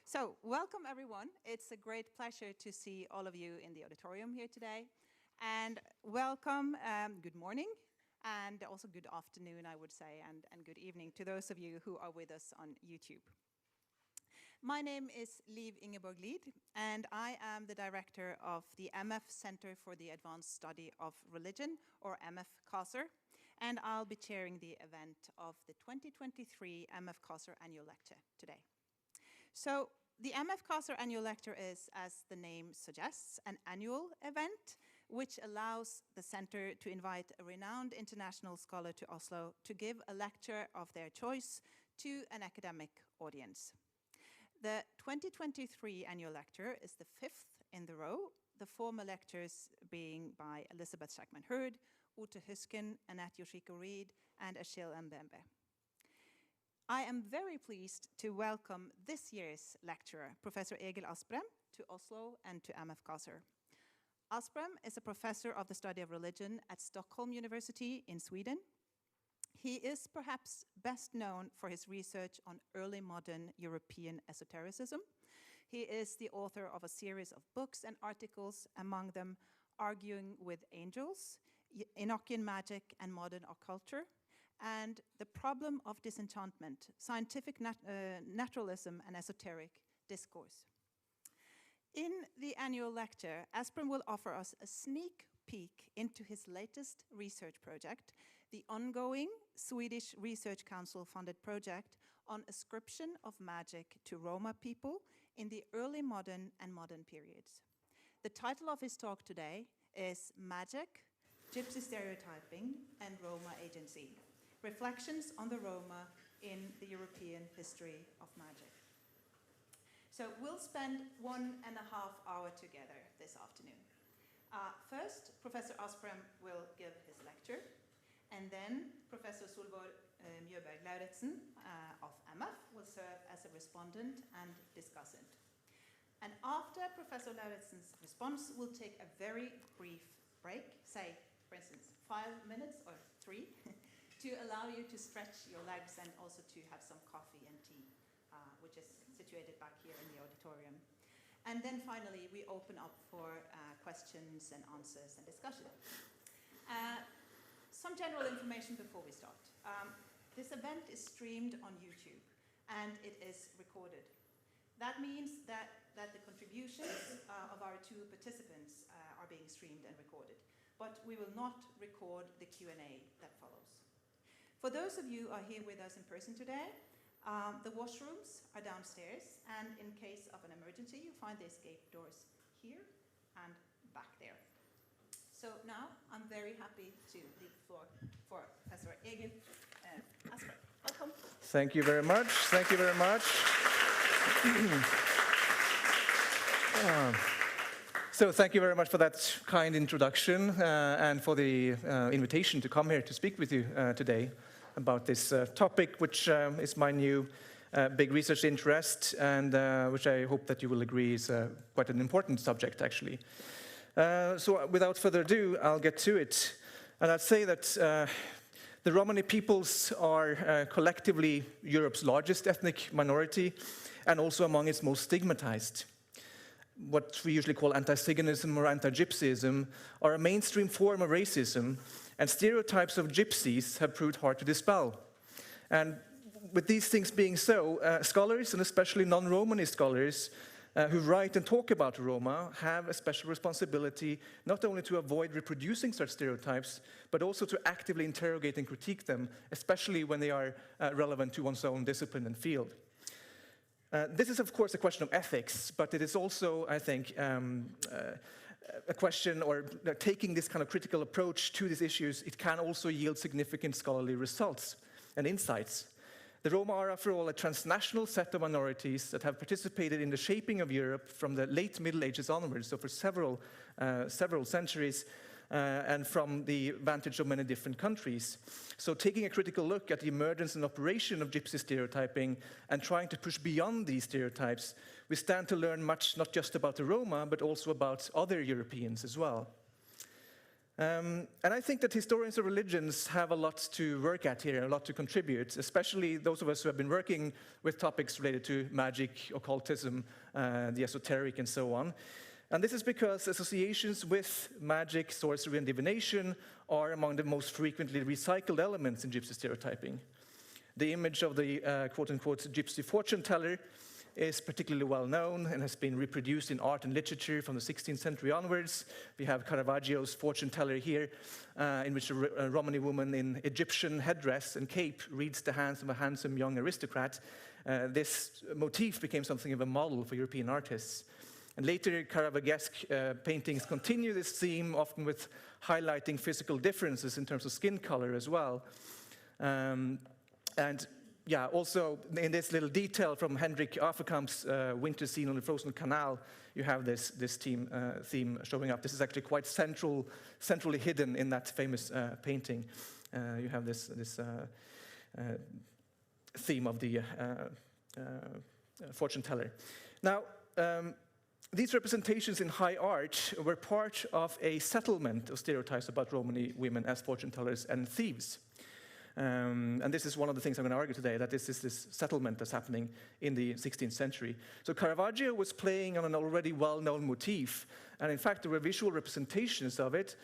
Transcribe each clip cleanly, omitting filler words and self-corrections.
So, welcome everyone. It's a great pleasure to see all of you in the auditorium here today. And welcome, good morning, and also good afternoon, I would say, and good evening to those of you who are with us on YouTube. My name is Liv Ingeborg Lid, and I am the director of the MF Center for the Advanced Study of Religion, or MF CASR, and I'll be chairing the event of the 2023 MF CASR Annual Lecture today. So the MF CASR Annual Lecture is, as the name suggests, an annual event which allows the center to invite a renowned international scholar to Oslo to give a lecture of their choice to an academic audience. The 2023 Annual Lecture is the fifth in the row, the former lectures being by Elizabeth Shackman-Hurd, Ute Husken, Annette Yoshiko-Reed, and Achille Mbembe. I am very pleased to welcome this year's lecturer, Professor Egil Asprem, to Oslo and to MF CASR. Asprem is a professor of the study of religion at Stockholm University in Sweden. He is perhaps best known for his research on early modern European esotericism. He is the author of a series of books and articles, among them Arguing with Angels, Enochian Magic and Modern Occulture, and The Problem of Disenchantment, Scientific Naturalism and Esoteric Discourse. In the annual lecture, Asprem will offer us a sneak peek into his latest research project, the ongoing Swedish Research Council-funded project on ascription of magic to Roma people in the early modern and modern periods. The title of his talk today is Magic, Gypsy Stereotyping, and Roma Agency, Reflections on the Roma in the European History of Magic. So we'll spend 1.5 hours together this afternoon. First, Professor Asprem will give his lecture, and then Professor Solvor Mjøberg Lauritsen of MF will serve as a respondent and discussant. And after Professor Lauritsen's response, we'll take a very brief break, say, for instance, 5 minutes or 3, to allow you to stretch your legs and also to have some coffee and tea, which is situated back here in the auditorium. And then finally, we open up for questions and answers and discussion. Some general information before we start. This event is streamed on YouTube, and it is recorded. That means that the contributions of our two participants are being streamed and recorded, but we will not record the Q&A that follows. For those of you who are here with us in person today, the washrooms are downstairs, and in case of an emergency, you find the escape doors here and back there. So now I'm very happy to leave the floor for Professor Egil Asprem. Welcome. Thank you very much. Thank you very much. So thank you very much for that kind introduction and for the invitation to come here to speak with you today about this topic, which is my new big research interest, and which I hope that you will agree is quite an important subject, actually. So without further ado, I'll get to it. And I'd say that the Romani peoples are collectively Europe's largest ethnic minority, and also among its most stigmatized. What we usually call anti-Ziganism or anti-gypsyism are a mainstream form of racism, and stereotypes of gypsies have proved hard to dispel. And with these things being so, scholars, and especially non-Romani scholars, who write and talk about Roma have a special responsibility not only to avoid reproducing such stereotypes, but also to actively interrogate and critique them, especially when they are relevant to one's own discipline and field. This is, of course, a question of ethics, but it is also, I think, a question, or taking this kind of critical approach to these issues, it can also yield significant scholarly results and insights. The Roma are, after all, a transnational set of minorities that have participated in the shaping of Europe from the late Middle Ages onwards, so for several centuries, and from the vantage of many different countries. So taking a critical look at the emergence and operation of gypsy stereotyping and trying to push beyond these stereotypes, we stand to learn much not just about the Roma, but also about other Europeans as well. And I think that historians of religions have a lot to work at here, a lot to contribute, especially those of us who have been working with topics related to magic, occultism, the esoteric, and so on. And this is because associations with magic, sorcery, and divination are among the most frequently recycled elements in gypsy stereotyping. The image of the quote-unquote gypsy fortune teller is particularly well known and has been reproduced in art and literature from the 16th century onwards. We have Caravaggio's fortune teller here, in which a Romani woman in Egyptian headdress and cape reads the hands of a handsome young aristocrat. This motif became something of a model for European artists. And later, Caravaggesque paintings continue this theme, often with highlighting physical differences in terms of skin color as well. Yeah, also in this little detail from Hendrik Afekamp's winter scene on the frozen canal, you have this theme showing up. This is actually quite centrally hidden in that famous painting. You have this theme of the fortune teller. Now, these representations in high art were part of a settlement of stereotypes about Romani women as fortune tellers and thieves. And this is one of the things I'm going to argue today, that this is this settlement that's happening in the 16th century. So Caravaggio was playing on an already well-known motif, and in fact there were visual representations of it,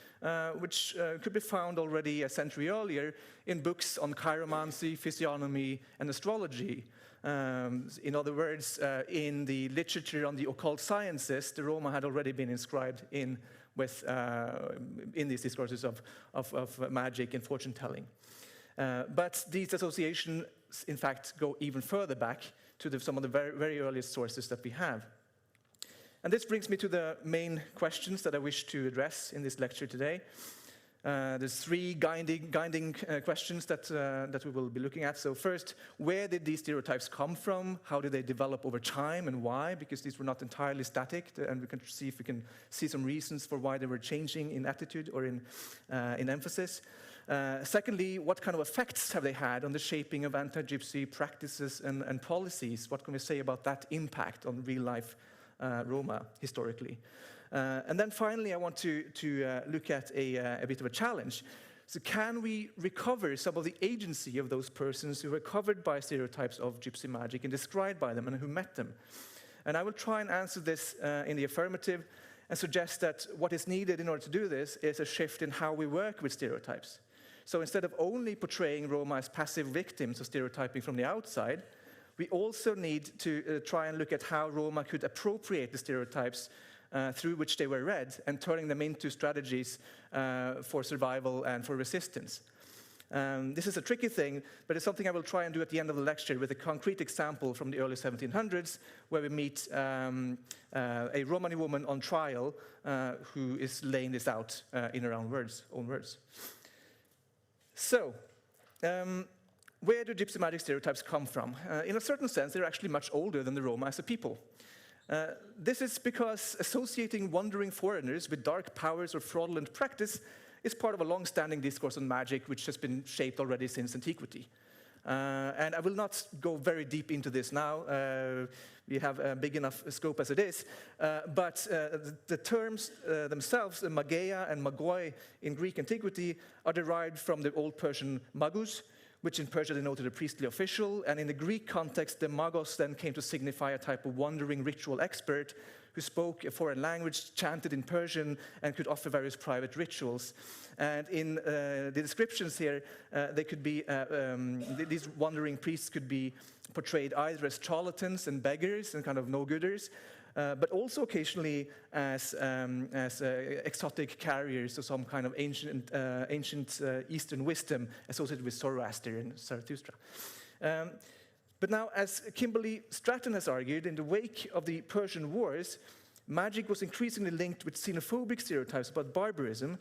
which could be found already a century earlier in books on chiromancy, physiognomy, and astrology. In other words, in the literature on the occult sciences, the Roma had already been inscribed in these discourses of magic and fortune-telling. But these associations, in fact, go even further back to some of the very, very earliest sources that we have. And this brings me to the main questions that I wish to address in this lecture today. There's three guiding questions that we will be looking at. So first, where did these stereotypes come from? How did they develop over time and why? Because these were not entirely static, and we can see if we can see some reasons for why they were changing in attitude or in emphasis. Secondly, what kind of effects have they had on the shaping of anti-gypsy practices and policies? What can we say about that impact on real-life Roma historically? And then finally, I want to look at a bit of a challenge. So can we recover some of the agency of those persons who were covered by stereotypes of gypsy magic and described by them and who met them? And I will try and answer this in the affirmative and suggest that what is needed in order to do this is a shift in how we work with stereotypes. So instead of only portraying Roma as passive victims of stereotyping from the outside, we also need to try and look at how Roma could appropriate the stereotypes through which they were read and turning them into strategies for survival and for resistance. This is a tricky thing, but it's something I will try and do at the end of the lecture with a concrete example from the early 1700s, where we meet a Romani woman on trial who is laying this out in her own words. So, where do gypsy magic stereotypes come from? In a certain sense, they're actually much older than the Roma as a people. This is because associating wandering foreigners with dark powers or fraudulent practice is part of a long-standing discourse on magic which has been shaped already since antiquity. And I will not go very deep into this now. We have a big enough scope as it is. But the terms themselves, mageia and magoi in Greek antiquity, are derived from the Old Persian magus, which in Persia denoted a priestly official. And in the Greek context, the magos then came to signify a type of wandering ritual expert who spoke a foreign language, chanted in Persian, and could offer various private rituals. And in the descriptions here, they could be, these wandering priests could be portrayed either as charlatans and beggars and kind of no-gooders, but also occasionally as exotic carriers of some kind of ancient Eastern wisdom associated with Zoroaster and Zarathustra. But now, as Kimberly Stratton has argued, in the wake of the Persian Wars, magic was increasingly linked with xenophobic stereotypes about barbarism,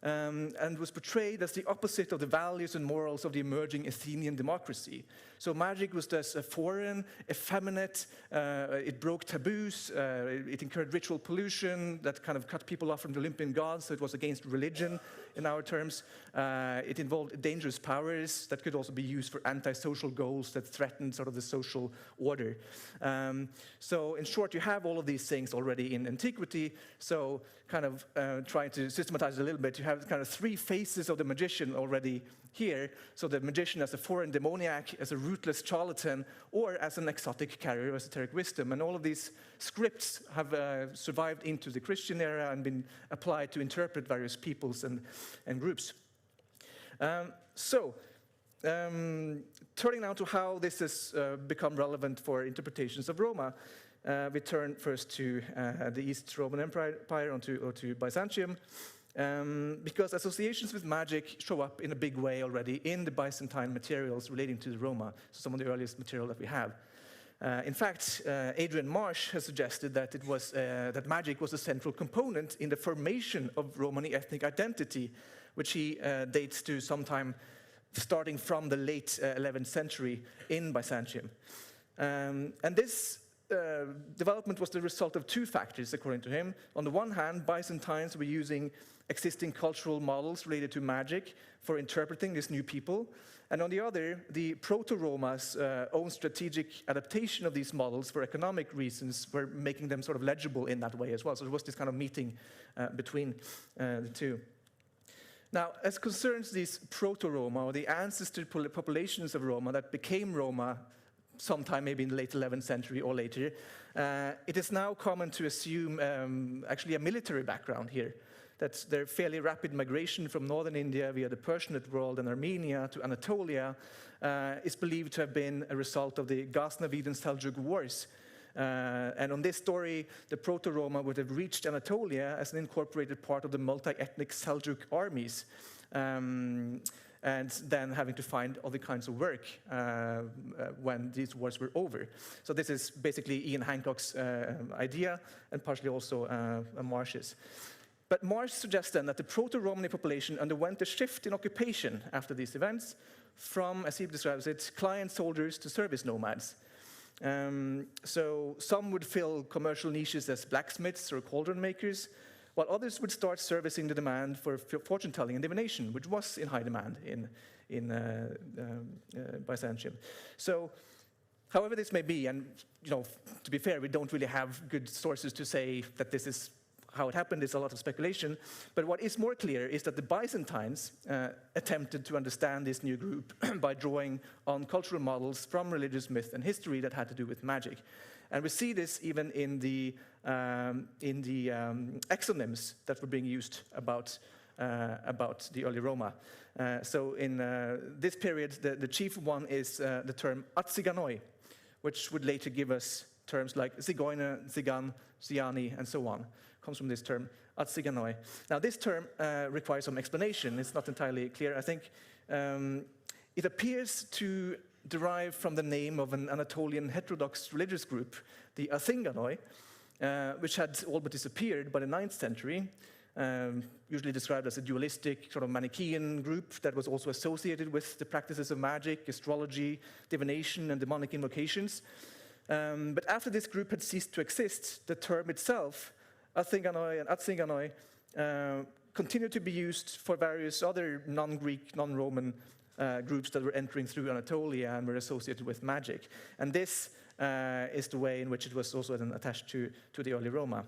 and was portrayed as the opposite of the values and morals of the emerging Athenian democracy. So magic was thus foreign, effeminate, it broke taboos, it incurred ritual pollution that kind of cut people off from the Olympian gods, so it was against religion in our terms. It involved dangerous powers that could also be used for antisocial goals that threatened sort of the social order. So in short, you have all of these things already in antiquity. So kind of trying to systematize it a little bit, you have kind of three phases of the magician already here. So the magician as a foreign demoniac, as a ruthless charlatan, or as an exotic carrier of esoteric wisdom. And all of these scripts have survived into the Christian era and been applied to interpret various peoples and groups. Turning now to how this has become relevant for interpretations of Roma, we turn first to the East Roman Empire, or to Byzantium, because associations with magic show up in a big way already in the Byzantine materials relating to the Roma, so some of the earliest material that we have. In fact, Adrian Marsh has suggested that it was that magic was a central component in the formation of Romani ethnic identity, which he dates to sometime starting from the late 11th century in Byzantium. And this development was the result of two factors, according to him. On the one hand, Byzantines were using existing cultural models related to magic for interpreting this new people. And on the other, the proto-Roma's own strategic adaptation of these models for economic reasons were making them sort of legible in that way as well. So there was this kind of meeting between the two. Now, as concerns these proto-Roma, or the ancestor populations of Roma that became Roma sometime maybe in the late 11th century or later, it is now common to assume actually a military background here. That their fairly rapid migration from northern India via the Persianate world and Armenia to Anatolia is believed to have been a result of the Ghaznavid and Seljuk wars. And on this story, the Proto-Roma would have reached Anatolia as an incorporated part of the multi-ethnic Seljuk armies, and then having to find other kinds of work when these wars were over. So this is basically Ian Hancock's idea, and partially also Marsh's. But Marsh suggests then that the Proto-Romani population underwent a shift in occupation after these events from, as he describes it, client soldiers to service nomads. So some would fill commercial niches as blacksmiths or cauldron makers, while others would start servicing the demand for fortune-telling and divination, which was in high demand in Byzantium. So, however this may be, and to be fair, we don't really have good sources to say that this is how it happened. There's a lot of speculation. But what is more clear is that the Byzantines attempted to understand this new group by drawing on cultural models from religious myth and history that had to do with magic. And we see this even in the exonyms that were being used about the early Roma. So in this period, the chief one is the term Atziganoi, which would later give us terms like Zigeuner, Zigan, Ziani, and so on. Comes from this term, Atziganoi. Now, this term requires some explanation. It's not entirely clear. I think it appears to derive from the name of an Anatolian heterodox religious group, the Athinganoi, which had all but disappeared by the 9th century, usually described as a dualistic, sort of Manichaean group that was also associated with the practices of magic, astrology, divination, and demonic invocations. But after this group had ceased to exist, the term itself, Athinganoi and Atzinganoi, continued to be used for various other non-Greek, non-Roman groups that were entering through Anatolia and were associated with magic. And this is the way in which it was also then attached to the early Roma.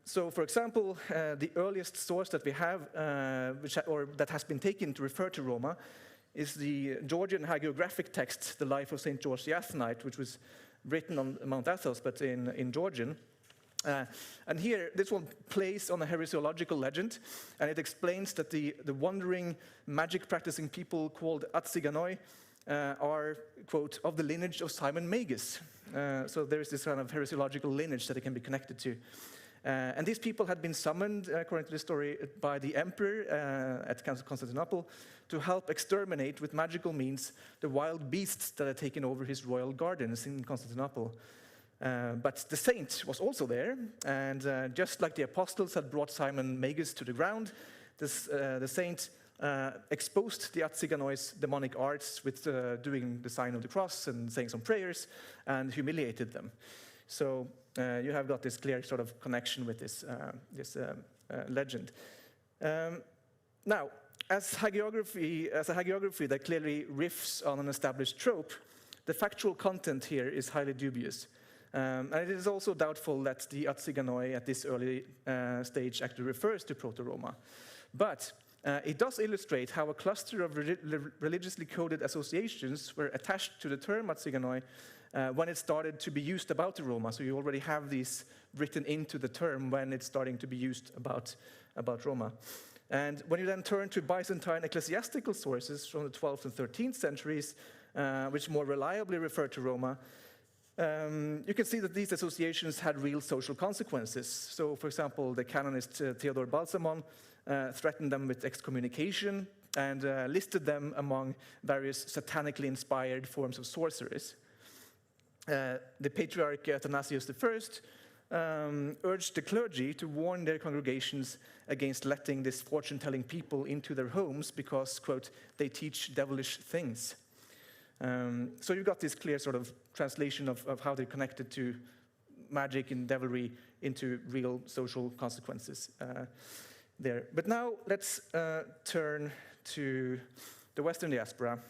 So, for example, the earliest source that we have, that has been taken to refer to Roma, is the Georgian hagiographic text, The Life of St. George the Athonite, which was written on Mount Athos, but in Georgian. And here, this one plays on a heresiological legend, and it explains that the wandering, magic-practicing people called Atziganoi are, quote, of the lineage of Simon Magus. So there is this kind of heresiological lineage that it can be connected to. And these people had been summoned, according to the story, by the emperor at Constantinople to help exterminate with magical means the wild beasts that had taken over his royal gardens in Constantinople. But the saint was also there, and just like the apostles had brought Simon Magus to the ground, the saint exposed the Atziganoi's demonic arts with doing the sign of the cross and saying some prayers, and humiliated them. So you have got this clear sort of connection with this legend. Now, as a hagiography that clearly riffs on an established trope, the factual content here is highly dubious. And it is also doubtful that the Atziganoi at this early stage actually refers to Proto-Roma. But it does illustrate how a cluster of religiously coded associations were attached to the term Atziganoi when it started to be used about the Roma. So you already have these written into the term when it's starting to be used about Roma. And when you then turn to Byzantine ecclesiastical sources from the 12th and 13th centuries, which more reliably refer to Roma, you can see that these associations had real social consequences. So, for example, the canonist Theodore Balsamon threatened them with excommunication and listed them among various satanically inspired forms of sorceries. The Patriarch Athanasius I urged the clergy to warn their congregations against letting this fortune-telling people into their homes because, quote, they teach devilish things. So you've got this clear sort of translation of how they're connected to magic and devilry into real social consequences there. But now let's turn to the Western diaspora.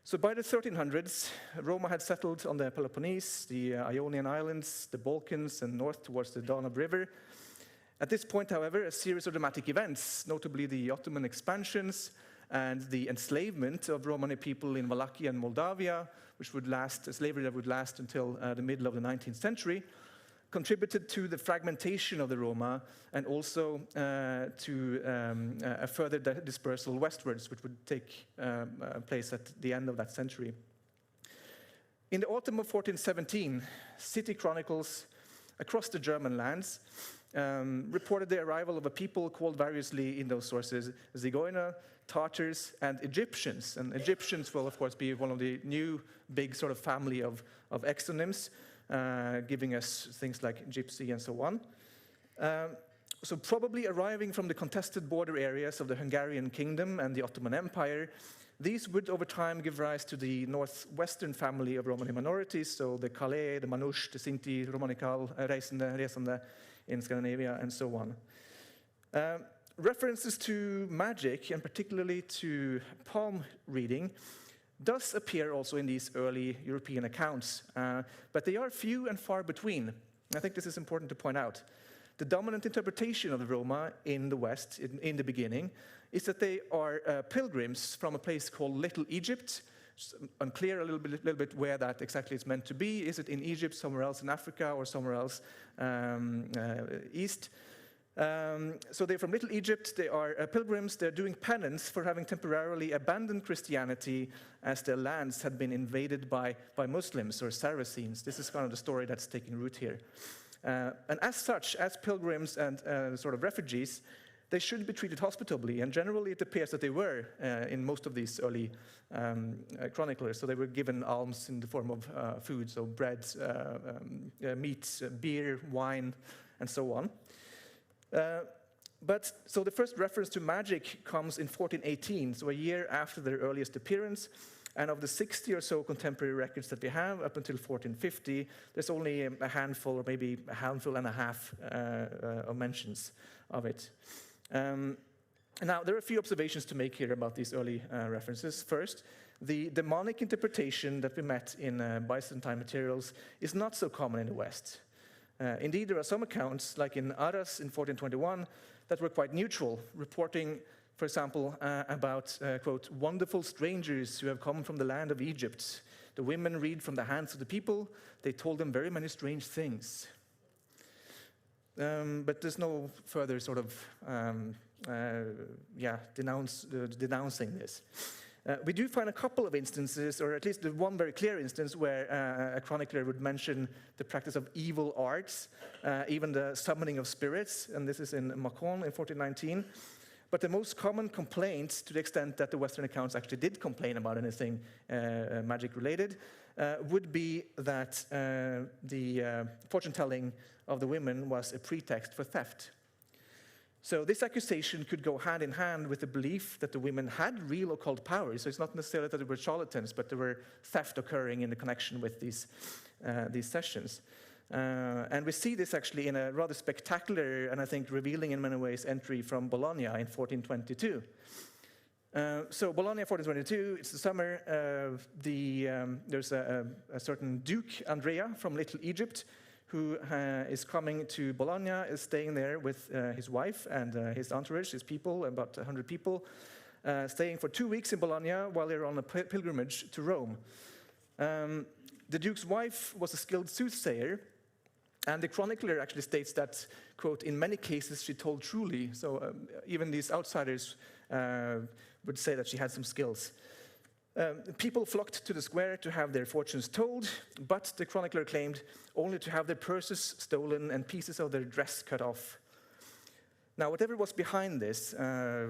So by the 1300s, Roma had settled on the Peloponnese, the Ionian Islands, the Balkans, and north towards the Danube River. At this point, however, a series of dramatic events, notably the Ottoman expansions and the enslavement of Romani people in Wallachia and Moldavia, which would last, a slavery that would last until the middle of the 19th century, contributed to the fragmentation of the Roma and also to a further dispersal westwards, which would take place at the end of that century. In the autumn of 1417, city chronicles across the German lands reported the arrival of a people called variously in those sources Zigeuner, Tartars, and Egyptians. And Egyptians will, of course, be one of the new big sort of family of exonyms, giving us things like gypsy and so on. So probably arriving from the contested border areas of the Hungarian kingdom and the Ottoman Empire, these would over time give rise to the northwestern family of Romani minorities, so the Calais, the Manouche, the Sinti, Romanikal, Resande in Scandinavia, and so on. References to magic, and particularly to palm reading, does appear also in these early European accounts, but they are few and far between. I think this is important to point out. The dominant interpretation of the Roma in the West, in the beginning, is that they are pilgrims from a place called Little Egypt. It's unclear a little bit where that exactly is meant to be. Is it in Egypt, somewhere else in Africa, or somewhere else east? So they're from Little Egypt, they are pilgrims, they're doing penance for having temporarily abandoned Christianity as their lands had been invaded by Muslims or Saracens. This is kind of the story that's taking root here. And as such, as pilgrims and sort of refugees, they should be treated hospitably, and generally it appears that they were in most of these early chroniclers. So they were given alms in the form of food, so bread, meat, beer, wine, and so on. So the first reference to magic comes in 1418, so a year after their earliest appearance. And of the 60 or so contemporary records that we have up until 1450, there's only a handful, or maybe a handful and a half of mentions of it. Now, there are a few observations to make here about these early references. First, the demonic interpretation that we met in Byzantine materials is not so common in the West. Indeed, there are some accounts, like in Arras in 1421, that were quite neutral, reporting, for example, about, quote, wonderful strangers who have come from the land of Egypt. The women read from the hands of the people. They told them very many strange things. But there's no further sort of, denouncing this. We do find a couple of instances, or at least the one very clear instance, where a chronicler would mention the practice of evil arts, even the summoning of spirits, and this is in Macon in 1419. But the most common complaint, to the extent that the Western accounts actually did complain about anything magic-related, would be that the fortune-telling of the women was a pretext for theft. So this accusation could go hand in hand with the belief that the women had real occult powers. So it's not necessarily that they were charlatans, but there were theft occurring in the connection with these sessions. And we see this actually in a rather spectacular and I think revealing in many ways entry from Bologna in 1422. So Bologna 1422, it's the summer. There's a certain Duke Andrea from Little Egypt who is coming to Bologna, is staying there with his wife and his entourage, his people, about 100 people, staying for 2 weeks in Bologna while they're on a pilgrimage to Rome. The Duke's wife was a skilled soothsayer, and the chronicler actually states that, quote, in many cases she told truly, so even these outsiders would say that she had some skills. People flocked to the square to have their fortunes told, but the chronicler claimed only to have their purses stolen and pieces of their dress cut off. Now, whatever was behind this,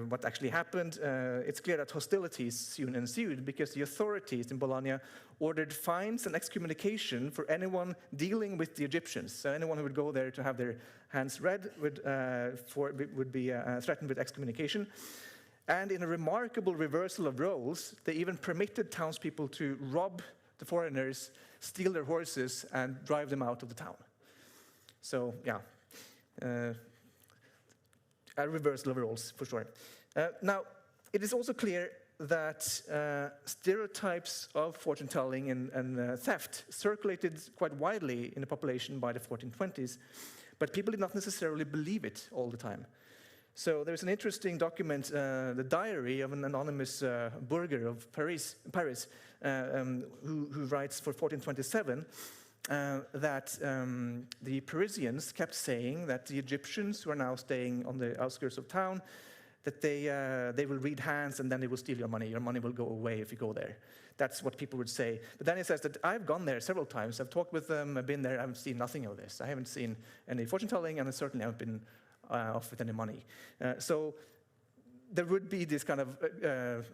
what actually happened, it's clear that hostilities soon ensued because the authorities in Bologna ordered fines and excommunication for anyone dealing with the Egyptians. So anyone who would go there to have their hands read would be threatened with excommunication. And in a remarkable reversal of roles, they even permitted townspeople to rob the foreigners, steal their horses, and drive them out of the town. So, yeah, a reversal of roles, for sure. Now, it is also clear that stereotypes of fortune-telling and theft circulated quite widely in the population by the 1420s, but people did not necessarily believe it all the time. So there's an interesting document, the diary of an anonymous burgher of Paris, who writes for 1427 that the Parisians kept saying that the Egyptians who are now staying on the outskirts of town, that they will read hands and then they will steal your money will go away if you go there. That's what people would say. But then he says that I've gone there several times, I've talked with them, I've been there, I've seen nothing of this. I haven't seen any fortune-telling and I certainly haven't been off with any money. So there would be this kind of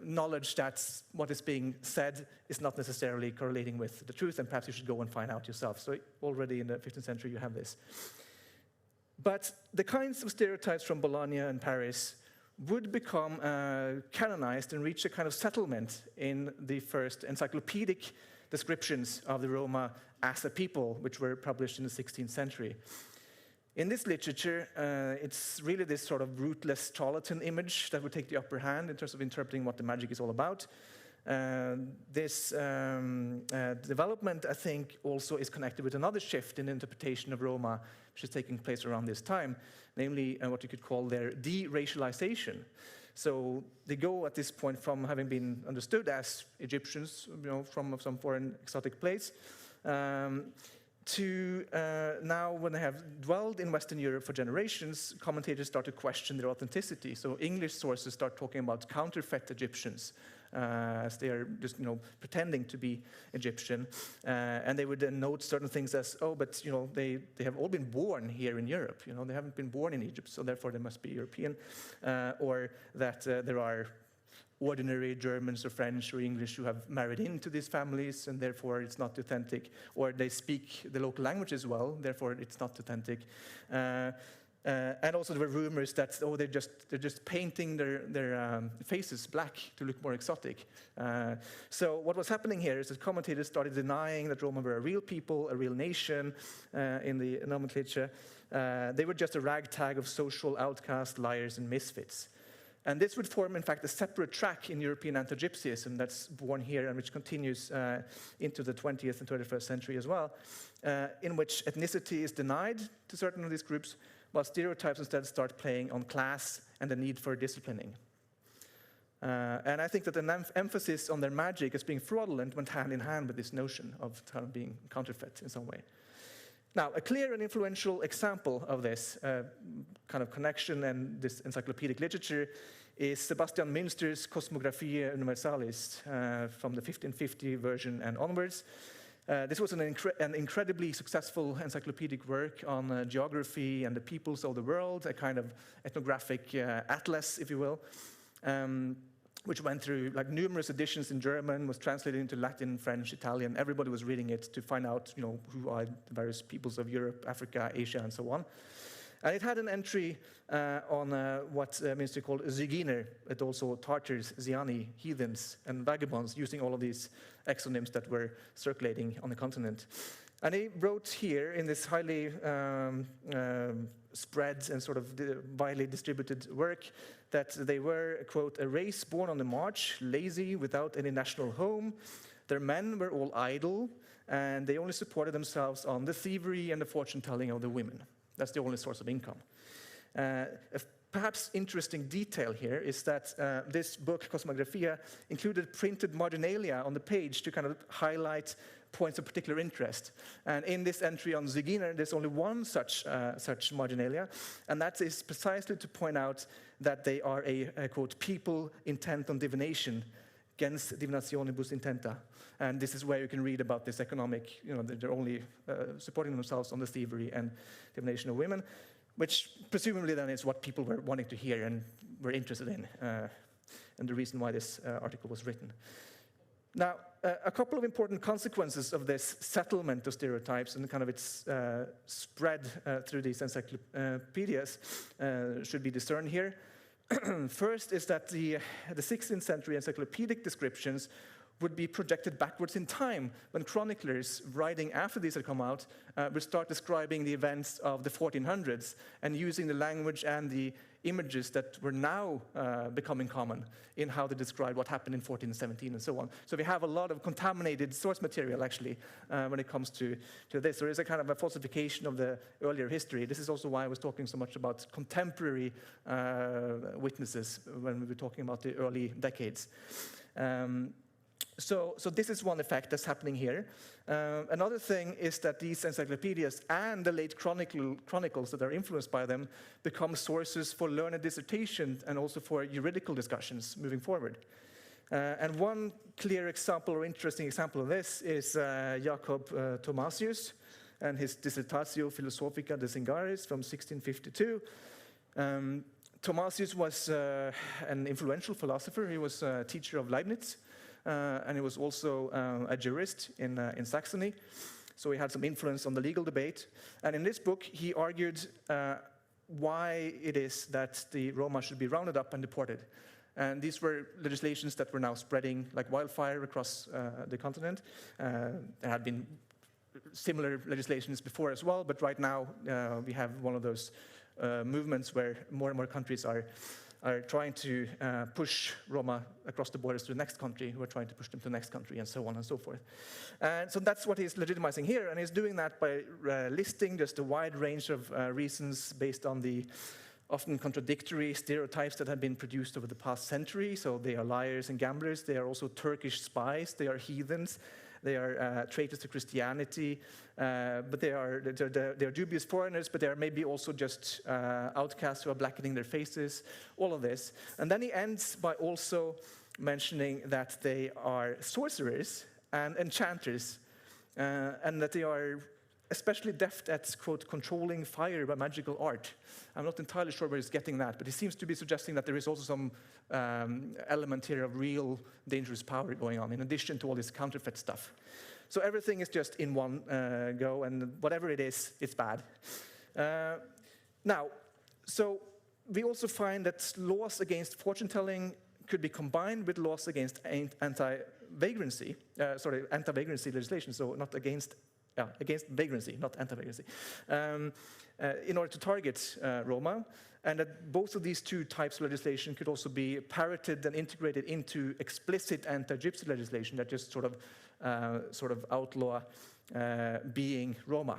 knowledge that what is being said is not necessarily correlating with the truth, and perhaps you should go and find out yourself. So already in the 15th century you have this. But the kinds of stereotypes from Bologna and Paris would become canonized and reach a kind of settlement in the first encyclopedic descriptions of the Roma as a people, which were published in the 16th century. In this literature, it's really this sort of rootless charlatan image that would take the upper hand in terms of interpreting what the magic is all about. This development, I think, also is connected with another shift in the interpretation of Roma, which is taking place around this time, namely what you could call their de-racialization. So they go at this point from having been understood as Egyptians, from some foreign exotic place, to now, when they have dwelled in Western Europe for generations, commentators start to question their authenticity. So English sources start talking about counterfeit Egyptians, as they are just, pretending to be Egyptian. And they would then note certain things as, oh, but, they have all been born here in Europe. They haven't been born in Egypt, so therefore they must be European. Or that there are ordinary Germans or French or English who have married into these families, and therefore it's not authentic. Or they speak the local language as well, therefore it's not authentic. And also there were rumors that, oh, they're just painting their faces black to look more exotic. So what was happening here is that commentators started denying that Roma were a real people, a real nation in the nomenclature. They were just a ragtag of social outcasts, liars, and misfits. And this would form, in fact, a separate track in European anti-gypsyism that's born here and which continues into the 20th and 21st century as well, in which ethnicity is denied to certain of these groups, while stereotypes instead start playing on class and the need for disciplining. And I think that an emphasis on their magic as being fraudulent went hand in hand with this notion of kind of being counterfeit in some way. Now, a clear and influential example of this kind of connection and this encyclopedic literature is Sebastian Münster's Cosmographia Universalis from the 1550 version and onwards. This was an incredibly successful encyclopedic work on geography and the peoples of the world, a kind of ethnographic atlas, if you will, which went through numerous editions in German, was translated into Latin, French, Italian. Everybody was reading it to find out, who are the various peoples of Europe, Africa, Asia, and so on. And it had an entry on what Münster called Zigeuner, but also Tartars, Ziani, heathens, and vagabonds, using all of these exonyms that were circulating on the continent. And he wrote here in this highly spread and sort of widely distributed work that they were, quote, a race born on the march, lazy, without any national home. Their men were all idle, and they only supported themselves on the thievery and the fortune-telling of the women. That's the only source of income. A perhaps interesting detail here is that this book, Cosmographia, included printed marginalia on the page to kind of highlight points of particular interest. And in this entry on Ziginer, there's only one such marginalia, and that is precisely to point out that they are a quote, people intent on divination, gens divinationibus intenta. And this is where you can read about this economic, they're only supporting themselves on the thievery and divination of women, which presumably then is what people were wanting to hear and were interested in, and the reason why this article was written. Now, a couple of important consequences of this settlement of stereotypes and kind of its spread through these encyclopedias should be discerned here. First is that the 16th century encyclopedic descriptions would be projected backwards in time when chroniclers writing after these had come out would start describing the events of the 1400s and using the language and the images that were now becoming common in how they describe what happened in 1417 and so on. So we have a lot of contaminated source material, actually, when it comes to this. There is a kind of a falsification of the earlier history. This is also why I was talking so much about contemporary witnesses when we were talking about the early decades. So this is one effect that's happening here. Another thing is that these encyclopedias and the late chronicles that are influenced by them become sources for learned dissertation and also for juridical discussions moving forward. And one clear example or interesting example of this is Jacob Thomasius and his Dissertatio Philosophica de Singaris from 1652. Thomasius was an influential philosopher. He was a teacher of Leibniz. And he was also a jurist in Saxony, so he had some influence on the legal debate. And in this book, he argued why it is that the Roma should be rounded up and deported. And these were legislations that were now spreading like wildfire across the continent. There had been similar legislations before as well, but right now we have one of those movements where more and more countries are trying to push Roma across the borders to the next country, who are trying to push them to the next country, and so on and so forth. And so that's what he's legitimizing here, and he's doing that by listing just a wide range of reasons based on the often contradictory stereotypes that have been produced over the past century. So they are liars and gamblers, they are also Turkish spies, they are heathens, they are traitors to Christianity, but they are dubious foreigners, but they are maybe also just outcasts who are blackening their faces, all of this. And then he ends by also mentioning that they are sorcerers and enchanters, and that they are especially deft at, quote, controlling fire by magical art. I'm not entirely sure where he's getting that, but he seems to be suggesting that there is also some element here of real dangerous power going on, in addition to all this counterfeit stuff. So everything is just in one go, and whatever it is, it's bad. Now, so we also find that laws against fortune-telling could be combined with laws against anti-vagrancy legislation, so not against vagrancy, not anti-vagrancy, in order to target Roma, and that both of these two types of legislation could also be parroted and integrated into explicit anti-gypsy legislation that just sort of outlaw being Roma.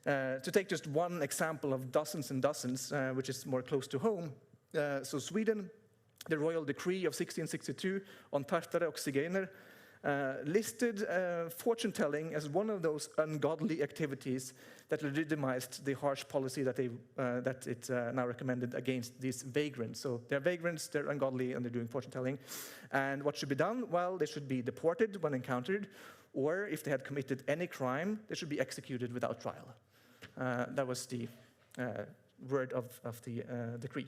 To take just one example of dozens and dozens, which is more close to home, so Sweden, the royal decree of 1662 on Tartare och Zigener listed fortune-telling as one of those ungodly activities that legitimized the harsh policy that it now recommended against these vagrants. So they're vagrants, they're ungodly, and they're doing fortune-telling. And what should be done? Well, they should be deported when encountered, or if they had committed any crime, they should be executed without trial. That was the word of the decree.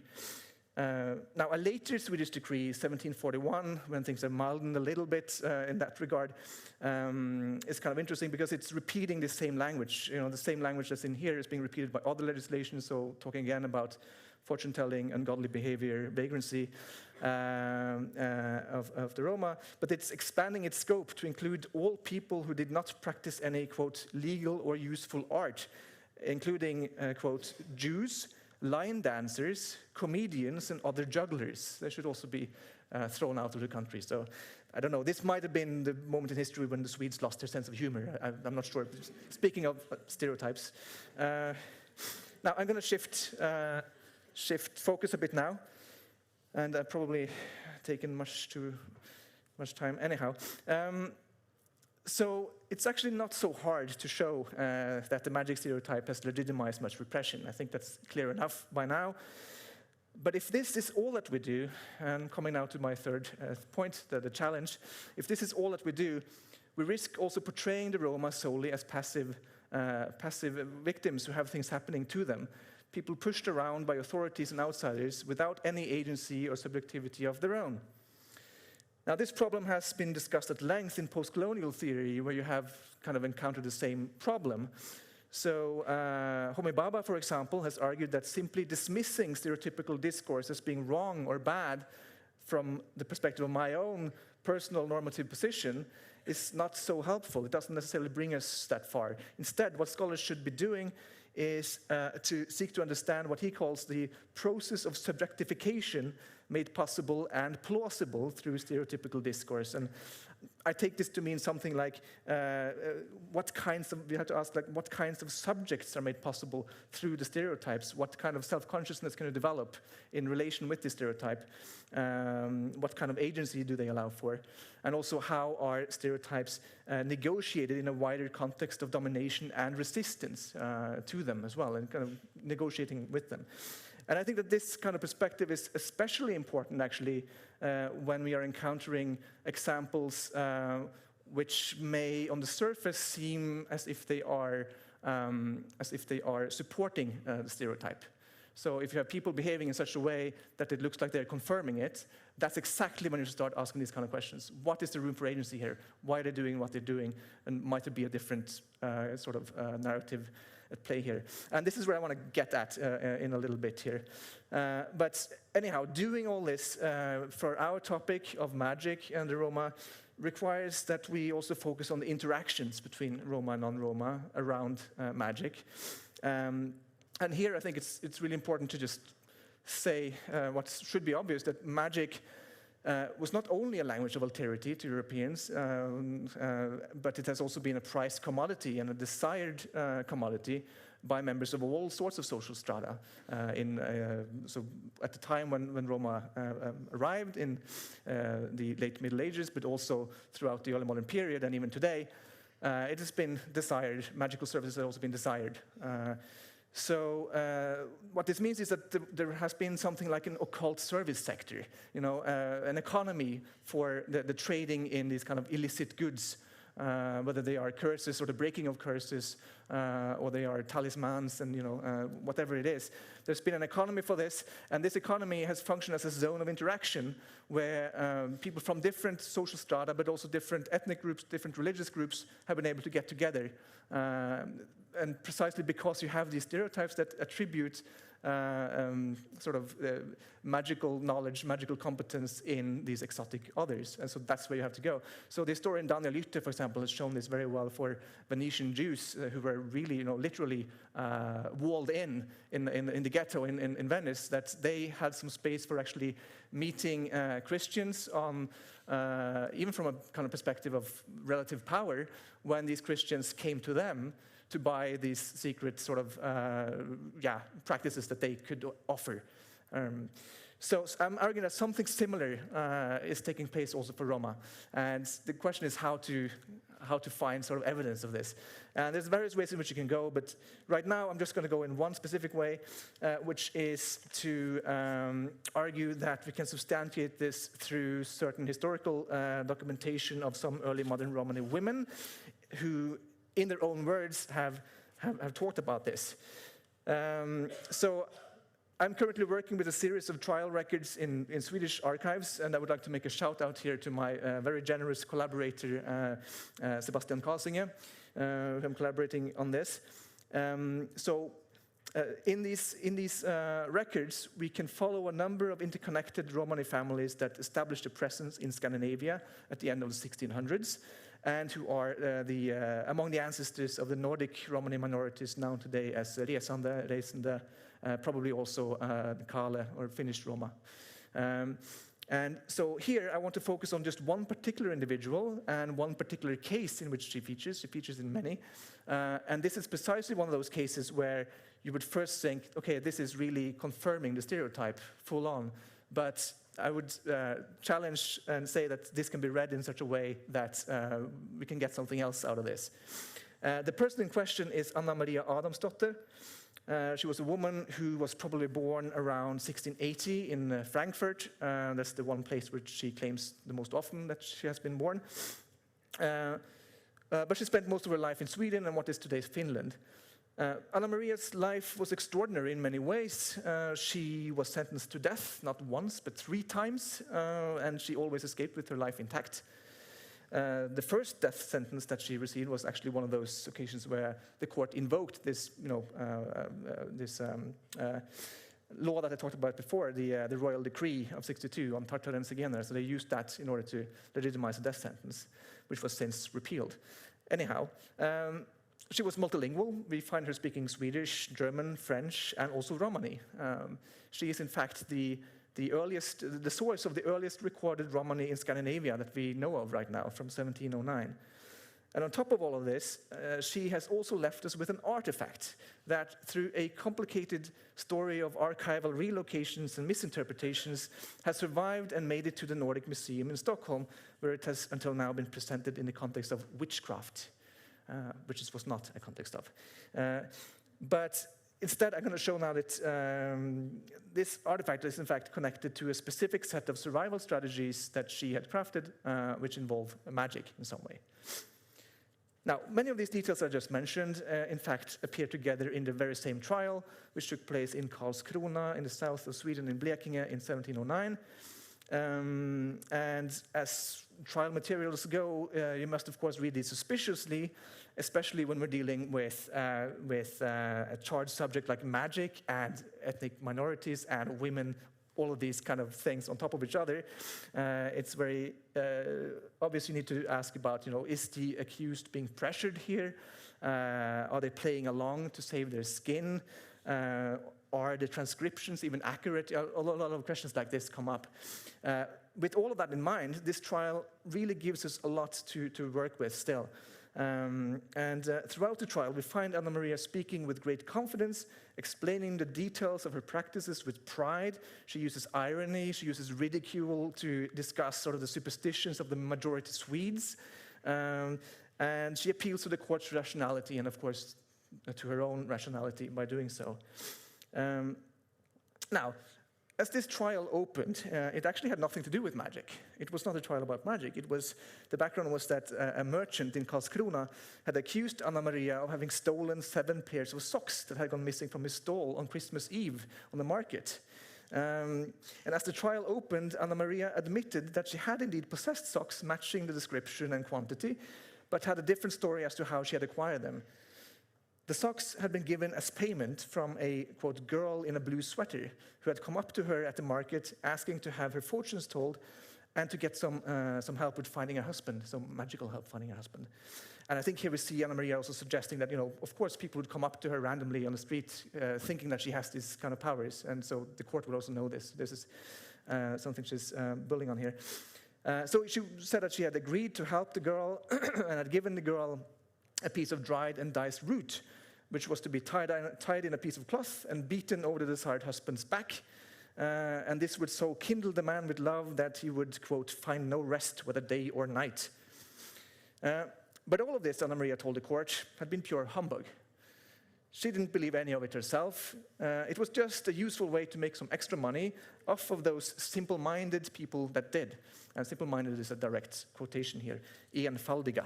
Now, a later Swedish decree, 1741, when things are mildened a little bit in that regard, is kind of interesting because it's repeating the same language. The same language that's in here is being repeated by other legislation, so talking again about fortune-telling, ungodly behavior, vagrancy of the Roma, but it's expanding its scope to include all people who did not practice any, quote, legal or useful art, including, quote, Jews, lion dancers, comedians, and other jugglers. They should also be thrown out of the country. So, I don't know, this might have been the moment in history when the Swedes lost their sense of humor. I'm not sure. Speaking of stereotypes. Now, I'm going to shift focus a bit now. And I've probably taken much time anyhow. So it's actually not so hard to show that the magic stereotype has legitimized much repression. I think that's clear enough by now. But if this is all that we do, and coming now to my third point, the challenge, if this is all that we do, we risk also portraying the Roma solely as passive victims who have things happening to them. People pushed around by authorities and outsiders without any agency or subjectivity of their own. Now, this problem has been discussed at length in post-colonial theory, where you have kind of encountered the same problem. So, Homi Bhabha, for example, has argued that simply dismissing stereotypical discourse as being wrong or bad from the perspective of my own personal normative position is not so helpful. It doesn't necessarily bring us that far. Instead, what scholars should be doing is to seek to understand what he calls the process of subjectification made possible and plausible through stereotypical discourse. And I take this to mean something like we have to ask, like, what kinds of subjects are made possible through the stereotypes? What kind of self-consciousness can you develop in relation with the stereotype? What kind of agency do they allow for? And also, how are stereotypes negotiated in a wider context of domination and resistance to them as well, and kind of negotiating with them? And I think that this kind of perspective is especially important, actually, when we are encountering examples which may, on the surface, seem as if they are supporting the stereotype. So if you have people behaving in such a way that it looks like they're confirming it, that's exactly when you start asking these kind of questions. What is the room for agency here? Why are they doing what they're doing? And might there be a different sort of narrative at play here? And this is where I want to get at in a little bit here. But anyhow, doing all this for our topic of magic and the Roma requires that we also focus on the interactions between Roma and non-Roma around magic. And here I think it's really important to just say what should be obvious, that magic was not only a language of alterity to Europeans, but it has also been a prized commodity and a desired commodity by members of all sorts of social strata. So at the time when Roma arrived in the late Middle Ages, but also throughout the early modern period and even today, it has been desired. Magical services have also been desired. So what this means is that there has been something like an occult service sector, an economy for the trading in these kind of illicit goods, whether they are curses or the breaking of curses, or they are talismans and whatever it is. There's been an economy for this, and this economy has functioned as a zone of interaction where people from different social strata, but also different ethnic groups, different religious groups, have been able to get together. And precisely because you have these stereotypes that attribute magical knowledge, magical competence in these exotic others. And so that's where you have to go. So the historian Daniel Lütte, for example, has shown this very well for Venetian Jews who were really, literally walled in the ghetto in Venice, that they had some space for actually meeting Christians on, even from a kind of perspective of relative power, when these Christians came to them to buy these secret sort of practices that they could offer. So I'm arguing that something similar is taking place also for Roma, and the question is how to find sort of evidence of this. And there's various ways in which you can go, but right now I'm just going to go in one specific way, which is to argue that we can substantiate this through certain historical documentation of some early modern Romani women who, in their own words, have talked about this. So I'm currently working with a series of trial records in Swedish archives, and I would like to make a shout out here to my very generous collaborator, Sebastian Karlsinge, who I'm collaborating on this. So In these records, we can follow a number of interconnected Romani families that established a presence in Scandinavia at the end of the 1600s, and who are among the ancestors of the Nordic Romani minorities known today as Resande, Reisende, probably also Kale or Finnish Roma. And so here I want to focus on just one particular individual and one particular case in which she features. She features in many. And this is precisely one of those cases where you would first think, okay, this is really confirming the stereotype full on. But I would challenge and say that this can be read in such a way that we can get something else out of this. The person in question is Anna Maria Adamsdotter. She was a woman who was probably born around 1680 in Frankfurt. That's the one place which she claims the most often that she has been born. But she spent most of her life in Sweden and what is today's Finland. Anna Maria's life was extraordinary in many ways. She was sentenced to death, not once, but 3 times, and she always escaped with her life intact. The first death sentence that she received was actually one of those occasions where the court invoked this, law that I talked about before, the royal decree of 62 on Tartaren Zigener. So they used that in order to legitimize a death sentence, which was since repealed. Anyhow, she was multilingual. We find her speaking Swedish, German, French, and also Romani. She is, in fact, the source of the earliest recorded Romani in Scandinavia that we know of right now, from 1709. And on top of all of this, she has also left us with an artifact that, through a complicated story of archival relocations and misinterpretations, has survived and made it to the Nordic Museum in Stockholm, where it has until now been presented in the context of witchcraft, which this was not a context of. But instead, I'm going to show now that this artifact is in fact connected to a specific set of survival strategies that she had crafted, which involve magic in some way. Now, many of these details I just mentioned, in fact, appear together in the very same trial, which took place in Karlskrona in the south of Sweden, in Blekinge, in 1709. And as trial materials go, you must, of course, read these suspiciously, especially when we're dealing with a charged subject like magic and ethnic minorities and women, all of these kind of things on top of each other. It's very obvious you need to ask about, is the accused being pressured here? Are they playing along to save their skin? Are the transcriptions even accurate? A lot of questions like this come up. With all of that in mind, this trial really gives us a lot to work with still. Throughout the trial, we find Anna Maria speaking with great confidence, explaining the details of her practices with pride. She uses irony, she uses ridicule to discuss sort of the superstitions of the majority Swedes. And she appeals to the court's rationality and, of course, to her own rationality by doing so. Now, as this trial opened, it actually had nothing to do with magic. It was not a trial about magic. The background was that a merchant in Karlskrona had accused Anna Maria of having stolen 7 pairs of socks that had gone missing from his stall on Christmas Eve on the market. And as the trial opened, Anna Maria admitted that she had indeed possessed socks matching the description and quantity, but had a different story as to how she had acquired them. The socks had been given as payment from a, quote, girl in a blue sweater who had come up to her at the market asking to have her fortunes told and to get some help with finding a husband, some magical help finding a husband. And I think here we see Anna Maria also suggesting that, of course, people would come up to her randomly on the street thinking that she has these kind of powers. And so the court would also know this. This is something she's building on here. So she said that she had agreed to help the girl and had given the girl a piece of dried and diced root, which was to be tied in a piece of cloth and beaten over the desired husband's back. And this would so kindle the man with love that he would, quote, find no rest whether day or night. But all of this, Anna Maria told the court, had been pure humbug. She didn't believe any of it herself. It was just a useful way to make some extra money off of those simple-minded people that did. And simple-minded is a direct quotation here, enfaldiga.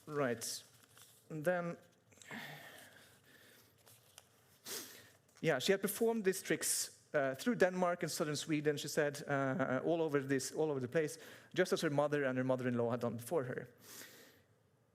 Right, and then, she had performed these tricks through Denmark and southern Sweden, she said, all over the place, just as her mother and her mother-in-law had done before her.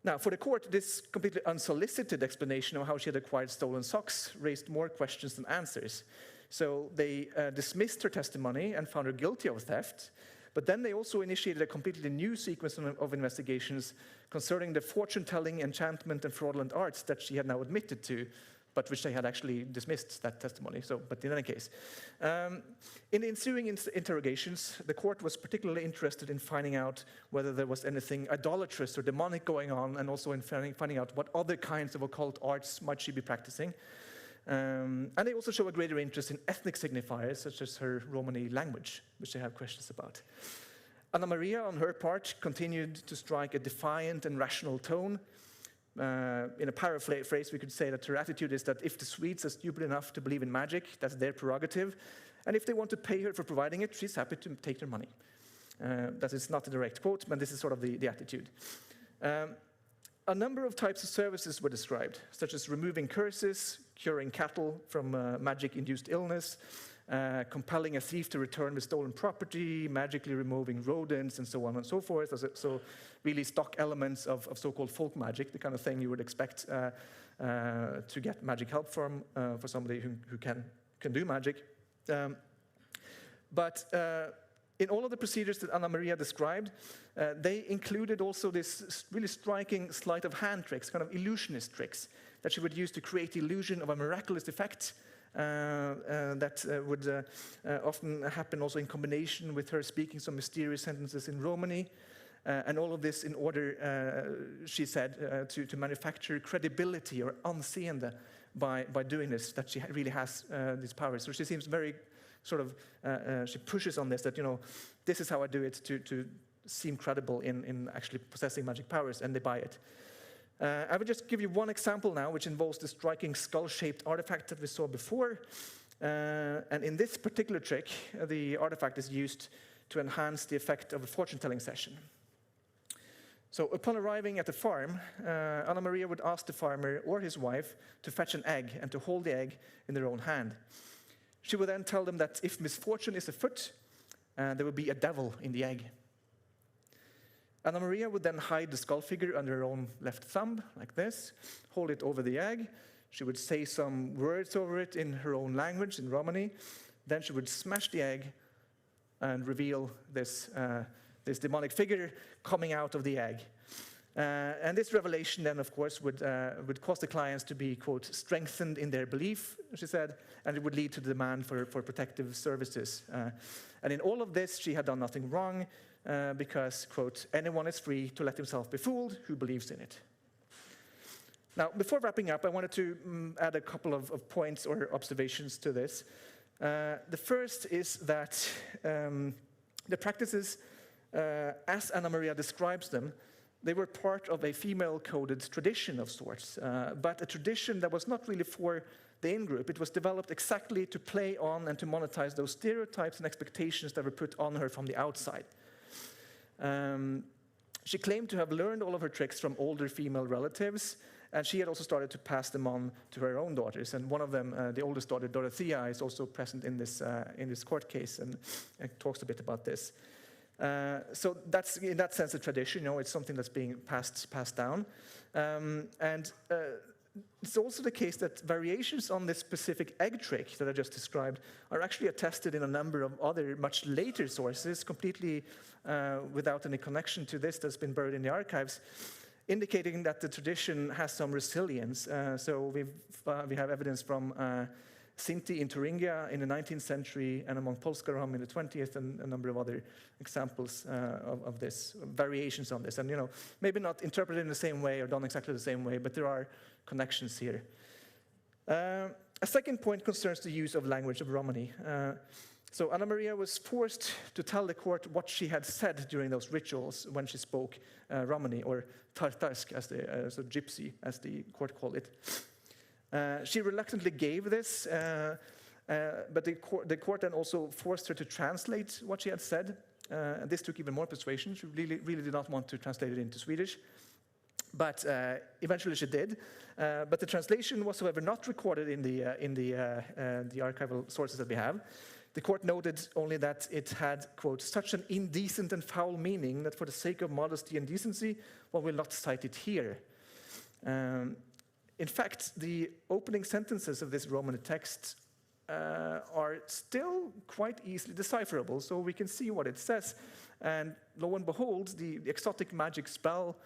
Now, for the court, this completely unsolicited explanation of how she had acquired stolen socks raised more questions than answers. So they dismissed her testimony and found her guilty of theft, but then they also initiated a completely new sequence of investigations concerning the fortune-telling, enchantment, and fraudulent arts that she had now admitted to, but which they had actually dismissed that testimony. But in any case, in the ensuing interrogations, the court was particularly interested in finding out whether there was anything idolatrous or demonic going on, and also in finding out what other kinds of occult arts might she be practicing. And they also show a greater interest in ethnic signifiers, such as her Romani language, which they have questions about. Anna Maria, on her part, continued to strike a defiant and rational tone. In a paraphrase, we could say that her attitude is that if the Swedes are stupid enough to believe in magic, that's their prerogative. And if they want to pay her for providing it, she's happy to take their money. That is not a direct quote, but this is sort of the attitude. A number of types of services were described, such as removing curses, curing cattle from magic-induced illness, compelling a thief to return with stolen property, magically removing rodents, and so on and so forth. So really stock elements of so-called folk magic, the kind of thing you would expect to get magic help from for somebody who can do magic. But in all of the procedures that Anna Maria described, they included also this really striking sleight of hand tricks, kind of illusionist tricks, that she would use to create the illusion of a miraculous effect that would often happen also in combination with her speaking some mysterious sentences in Romani. And all of this in order, she said, to manufacture credibility or anseende by doing this, that she really has these powers. So she seems very sort of, she pushes on this, that, you know, this is how I do it to seem credible in actually possessing magic powers, and they buy it. I will just give you one example now, which involves the striking skull-shaped artifact that we saw before. And in this particular trick, the artifact is used to enhance the effect of a fortune-telling session. So upon arriving at the farm, Anna Maria would ask the farmer or his wife to fetch an egg and to hold the egg in their own hand. She would then tell them that if misfortune is afoot, there would be a devil in the egg. Anna Maria would then hide the skull figure under her own left thumb, like this, hold it over the egg. She would say some words over it in her own language, in Romani. Then she would smash the egg and reveal this demonic figure coming out of the egg. And this revelation then, of course, would cause the clients to be, quote, strengthened in their belief, she said, and it would lead to the demand for protective services. And in all of this, she had done nothing wrong, because, quote, anyone is free to let himself be fooled who believes in it. Now, before wrapping up, I wanted to add a couple of points or observations to this. The first is that the practices, as Anna Maria describes them, they were part of a female-coded tradition of sorts, but a tradition that was not really for the in-group. It was developed exactly to play on and to monetize those stereotypes and expectations that were put on her from the outside. She claimed to have learned all of her tricks from older female relatives, and she had also started to pass them on to her own daughters. And one of them, the oldest daughter, Dorothea, is also present in this court case and talks a bit about this. So that's, in that sense, a tradition. You know, it's something that's being passed down. And it's also the case that variations on this specific egg trick that I just described are actually attested in a number of other much later sources, completely without any connection to this that's been buried in the archives, indicating that the tradition has some resilience. So we have evidence from Sinti in Thuringia in the 19th century, and among Polska Rom in the 20th, and a number of other examples of this, variations on this. And, you know, maybe not interpreted in the same way or done exactly the same way, but there are connections here. A second point concerns the use of language of Romani. So Anna Maria was forced to tell the court what she had said during those rituals when she spoke Romani, or tartarsk, so gypsy, as the court called it. She reluctantly gave this, but the court then also forced her to translate what she had said. And this took even more persuasion. She really did not want to translate it into Swedish. But eventually she did. But the translation was, however, not recorded in the archival sources that we have. The court noted only that it had, quote, such an indecent and foul meaning that for the sake of modesty and decency, one will not cite it here. In fact, the opening sentences of this Romani text are still quite easily decipherable, so we can see what it says. And lo and behold, the exotic magic spell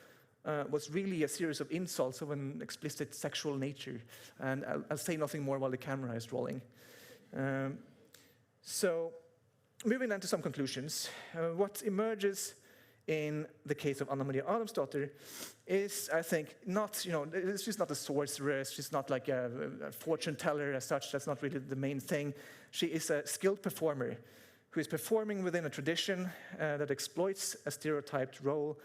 was really a series of insults of an explicit sexual nature. And I'll say nothing more while the camera is rolling. So, moving on to some conclusions. What emerges in the case of Anna Maria Adamsdotter is, I think, not, she's not a sorceress, she's not like a fortune teller as such, that's not really the main thing. She is a skilled performer who is performing within a tradition that exploits a stereotyped role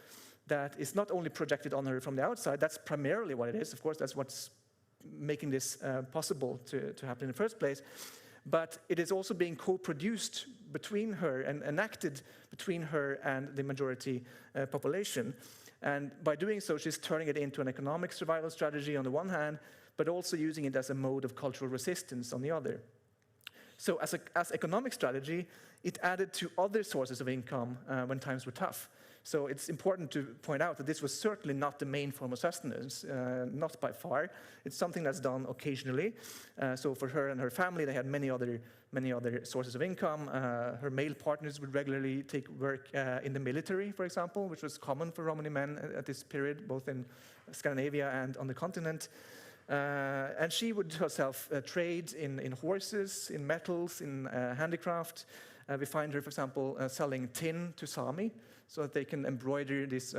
that is not only projected on her from the outside, that's primarily what it is, of course, that's what's making this possible to happen in the first place, but it is also being co-produced between her and enacted between her and the majority population. And by doing so, she's turning it into an economic survival strategy on the one hand, but also using it as a mode of cultural resistance on the other. So as economic strategy, it added to other sources of income when times were tough. So it's important to point out that this was certainly not the main form of sustenance, not by far. It's something that's done occasionally. So for her and her family, they had many other sources of income. Her male partners would regularly take work in the military, for example, which was common for Romani men at this period, both in Scandinavia and on the continent. And she would herself trade in horses, in metals, in handicraft. We find her, for example, selling tin to Sami, so that they can embroider this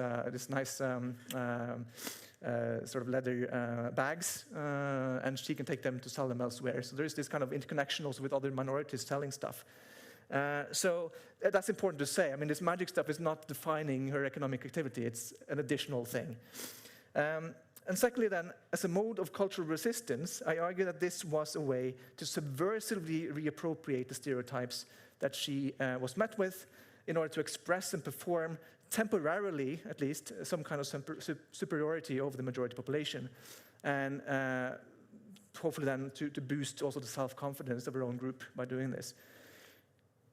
nice sort of leather bags, and she can take them to sell them elsewhere. So there's this kind of interconnection also with other minorities selling stuff. So that's important to say. I mean, this magic stuff is not defining her economic activity. It's an additional thing. And secondly then, as a mode of cultural resistance, I argue that this was a way to subversively reappropriate the stereotypes that she was met with in order to express and perform, temporarily at least, some kind of superiority over the majority population. And hopefully then to boost also the self-confidence of her own group by doing this.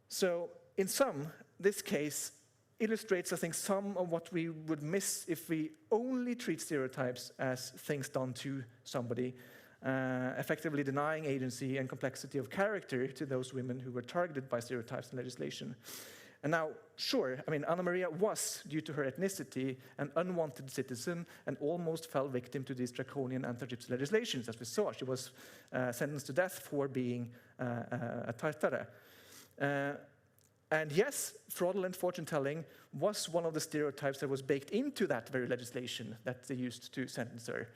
So in sum, this case illustrates, I think, some of what we would miss if we only treat stereotypes as things done to somebody, effectively denying agency and complexity of character to those women who were targeted by stereotypes and legislation. And now, sure, I mean, Anna Maria was, due to her ethnicity, an unwanted citizen and almost fell victim to these draconian anti-gypsy legislations. As we saw, she was sentenced to death for being a tartare. And yes, fraudulent fortune-telling was one of the stereotypes that was baked into that very legislation that they used to sentence her.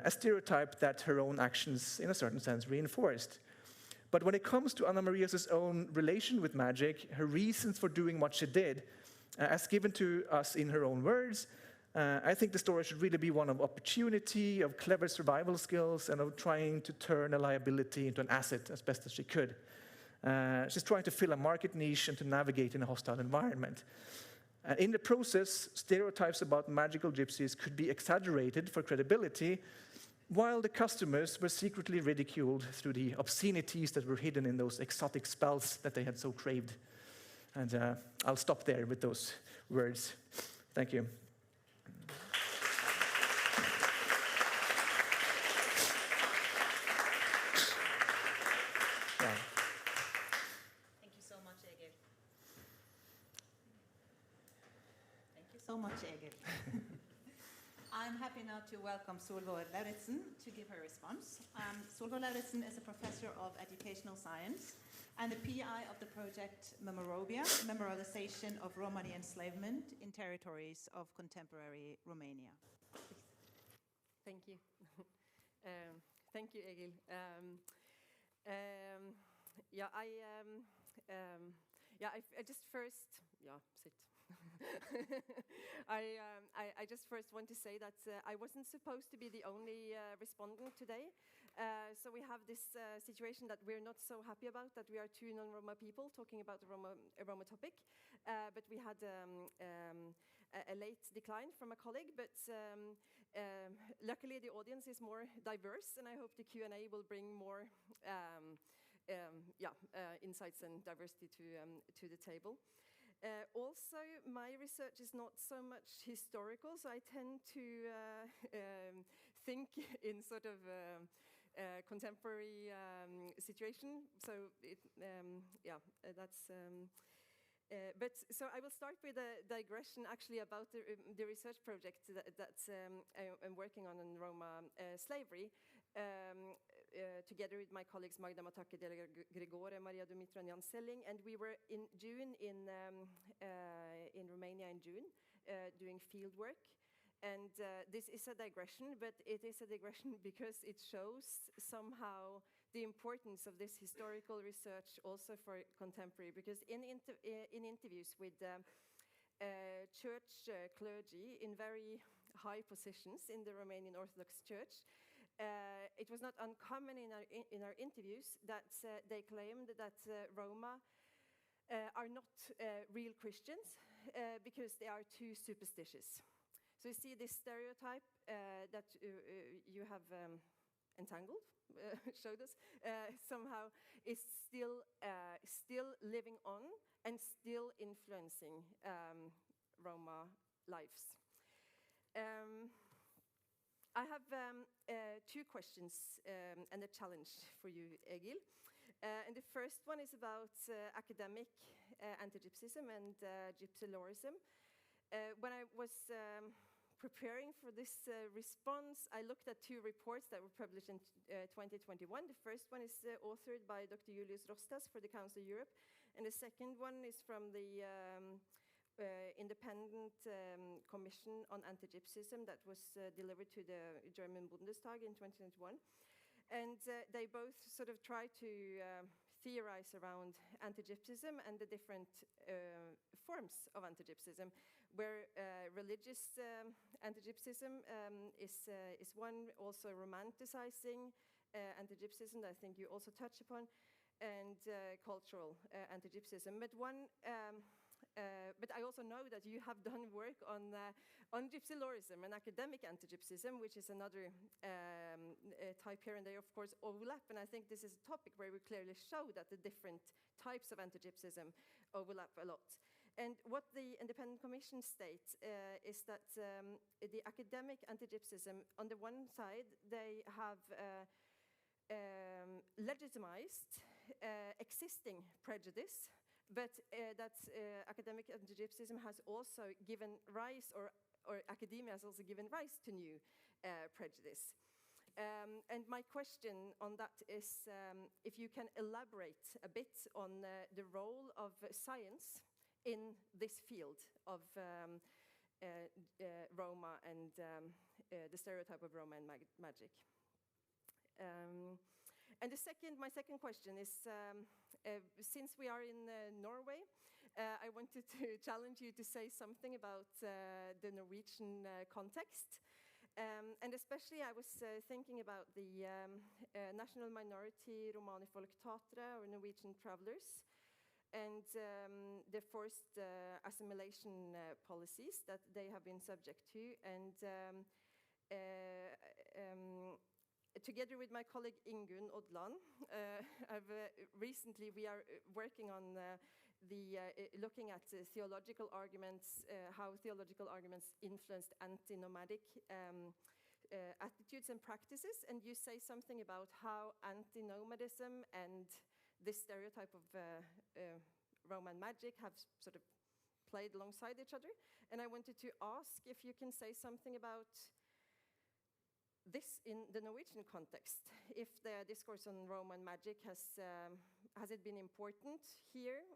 A stereotype that her own actions, in a certain sense, reinforced. But when it comes to Anna Maria's own relation with magic, her reasons for doing what she did, as given to us in her own words, I think the story should really be one of opportunity, of clever survival skills, and of trying to turn a liability into an asset as best as she could. She's trying to fill a market niche and to navigate in a hostile environment. In the process, stereotypes about magical gypsies could be exaggerated for credibility, while the customers were secretly ridiculed through the obscenities that were hidden in those exotic spells that they had so craved. And I'll stop there with those words. Thank you. Thank you so much, Egil. Thank you so much, Egil. I'm happy now to welcome Solveig Lauritzen to give her response. Solveig Lauritzen is a professor of educational science and the PI of the project Memorobia, Memorialization of Romani enslavement in territories of contemporary Romania. Thank you. Thank you, Egil. I just first, sit. I just first want to say that I wasn't supposed to be the only respondent today. So we have this situation that we're not so happy about, that we are two non-Roma people talking about a Roma topic. But we had a late decline from a colleague, but luckily the audience is more diverse, and I hope the Q&A will bring more insights and diversity to the table. Also, my research is not so much historical, so I tend to think in sort of contemporary situation. So that's. But so I will start with a digression actually about the research project that I'm working on in Roma slavery, together with my colleagues Magda Matake de Gregore, Maria Dumitra and Jan Selling, and we were in June in Romania in June doing field work. And this is a digression, but it is a digression because it shows somehow the importance of this historical research also for contemporary. Because in interviews with church clergy in very high positions in the Romanian Orthodox Church, it was not uncommon in our interviews that they claimed that Roma are not real Christians because they are too superstitious. So you see this stereotype that you have entangled, showed us, somehow is still living on and still influencing Roma lives. I have two questions and a challenge for you, Egil. And the first one is about academic anti-gypsism and gypsilorism. When I was preparing for this response, I looked at two reports that were published in 2021. The first one is authored by Dr. Julius Rostas for the Council of Europe, and the second one is from the Independent Commission on Anti-Gypsism that was delivered to the German Bundestag in 2021. And they both sort of try to theorize around anti-gypsism and the different forms of anti-gypsism, where religious anti-gypsism is one, also romanticizing anti-gypsism that I think you also touch upon, and cultural anti-gypsism. But I also know that you have done work on gypsilorism and academic anti-gypsism, which is another type here, and they of course overlap. And I think this is a topic where we clearly show that the different types of anti-gypsism overlap a lot. And what the Independent Commission states is that the academic anti-gypsism, on the one side, they have legitimized existing prejudice, but that academic anti-gypsism has also given rise, or academia has also given rise to new prejudice. And my question on that is if you can elaborate a bit on the role of science in this field of Roma and the stereotype of Roma and magic. And my second question is, since we are in Norway, I wanted to challenge you to say something about the Norwegian context. And especially I was thinking about the national minority Romani folktatere, or Norwegian travelers, and the forced assimilation policies that they have been subject to. And together with my colleague Ingunn Odland, recently we are working on looking at theological arguments, how theological arguments influenced anti-nomadic attitudes and practices. And you say something about how anti-nomadism and this stereotype of Roman magic have sort of played alongside each other. And I wanted to ask if you can say something about this in the Norwegian context, if the discourse on Roman magic has it been important here,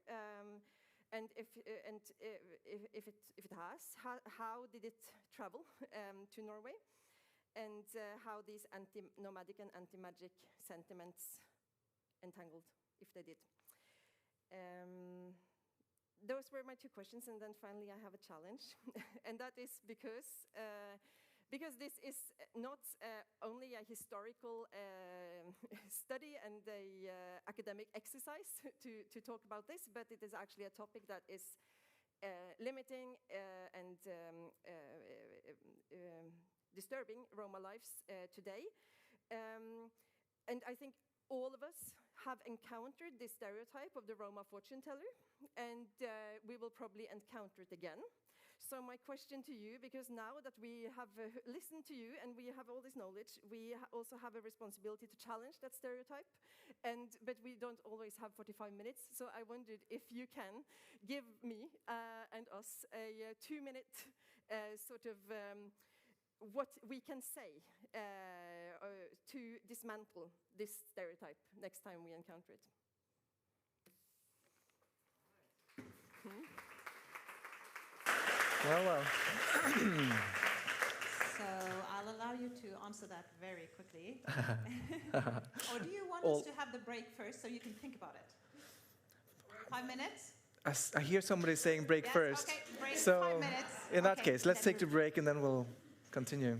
and if it has, how did it travel to Norway, and how these anti-nomadic and anti-magic sentiments entangled, if they did. Those were my two questions, and then finally I have a challenge, and that is because this is not only a historical study and a academic exercise to talk about this, but it is actually a topic that is limiting and disturbing Roma lives today. And I think all of us have encountered this stereotype of the Roma fortune teller, and we will probably encounter it again. So my question to you, because now that we have listened to you and we have all this knowledge, we also have a responsibility to challenge that stereotype, but we don't always have 45 minutes. So I wondered if you can give me and us a 2-minute sort of what we can say to dismantle this stereotype next time we encounter it. Well. So I'll allow you to answer that very quickly. Or do you want us to have the break first so you can think about it? 5 minutes? I hear somebody saying break Yes, first. okay, break, so 5 minutes. In that Okay, case, let's then take the break and then we'll continue.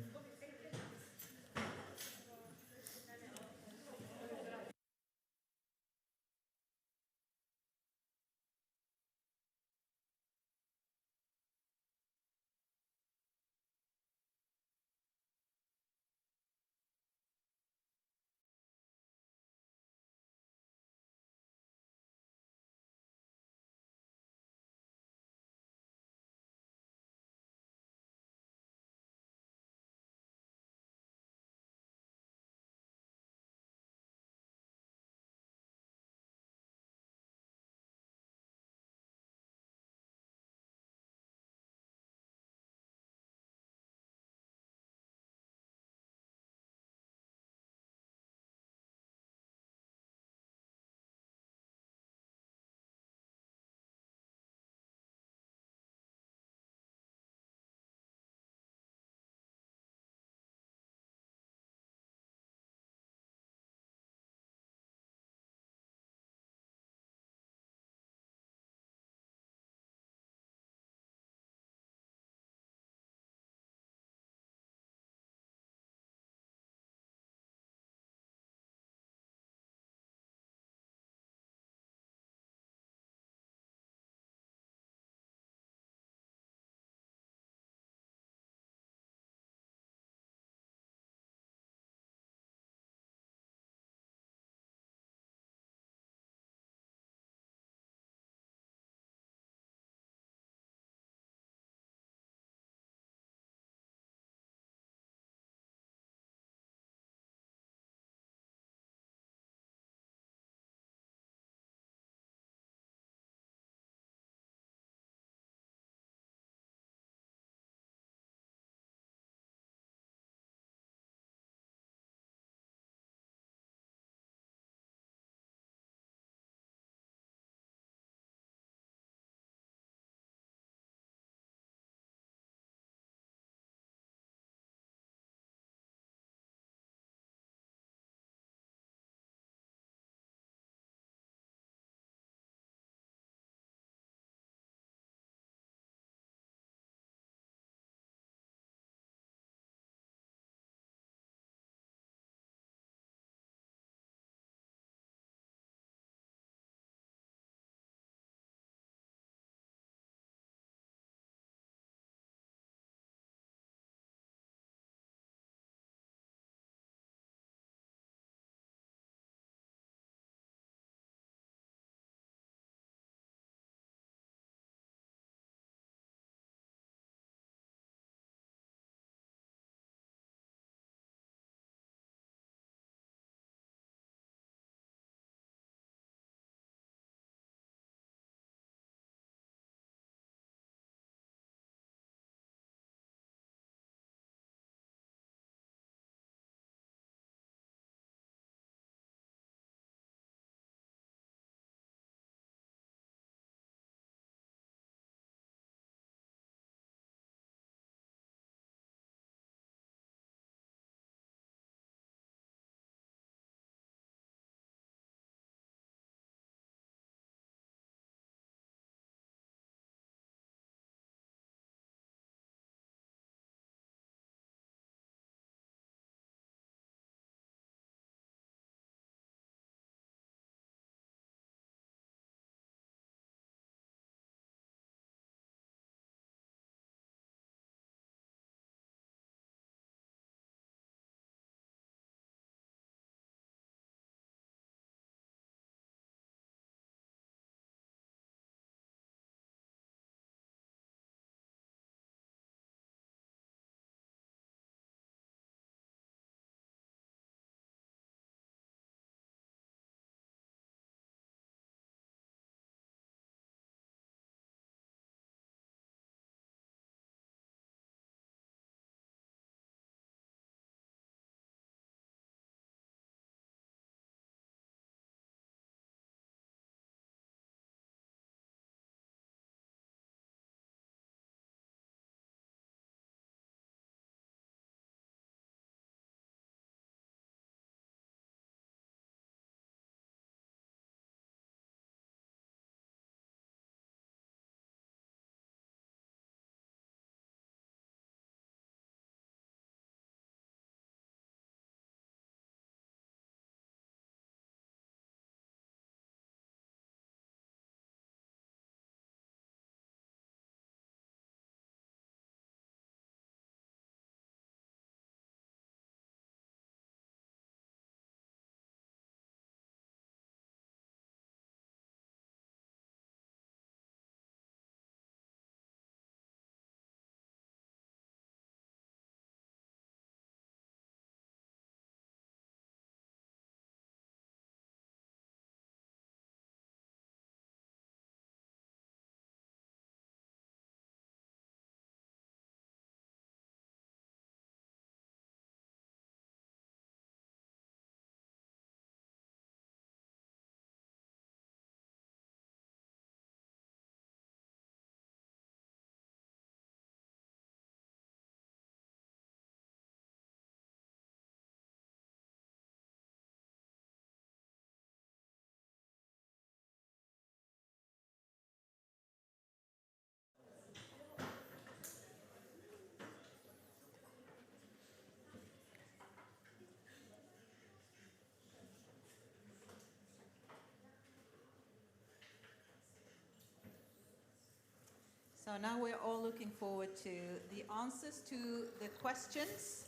So now we're all looking forward to the answers to the questions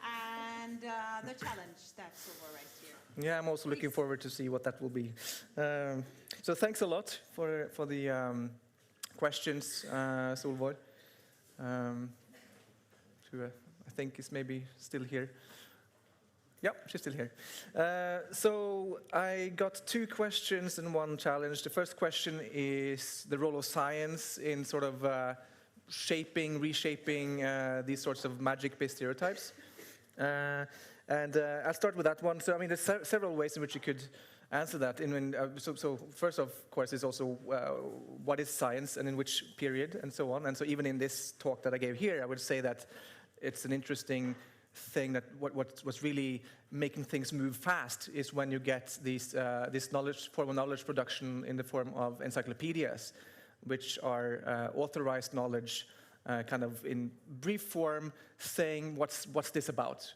and the challenge that's over right here. Yeah, I'm also looking forward to see what that will be. So thanks a lot for the questions, Solvor. I think is maybe still here. Yeah, she's still here. So I got 2 questions and 1 challenge. The first question is the role of science in sort of reshaping these sorts of magic-based stereotypes. And I'll start with that one. So I mean, there's several ways in which you could answer that. So first, of course, is also what is science and in which period and so on. And so even in this talk that I gave here, I would say that it's an interesting thing that what's really making things move fast is when you get this form of knowledge production in the form of encyclopedias, which are authorized knowledge, kind of in brief form, saying what's this about?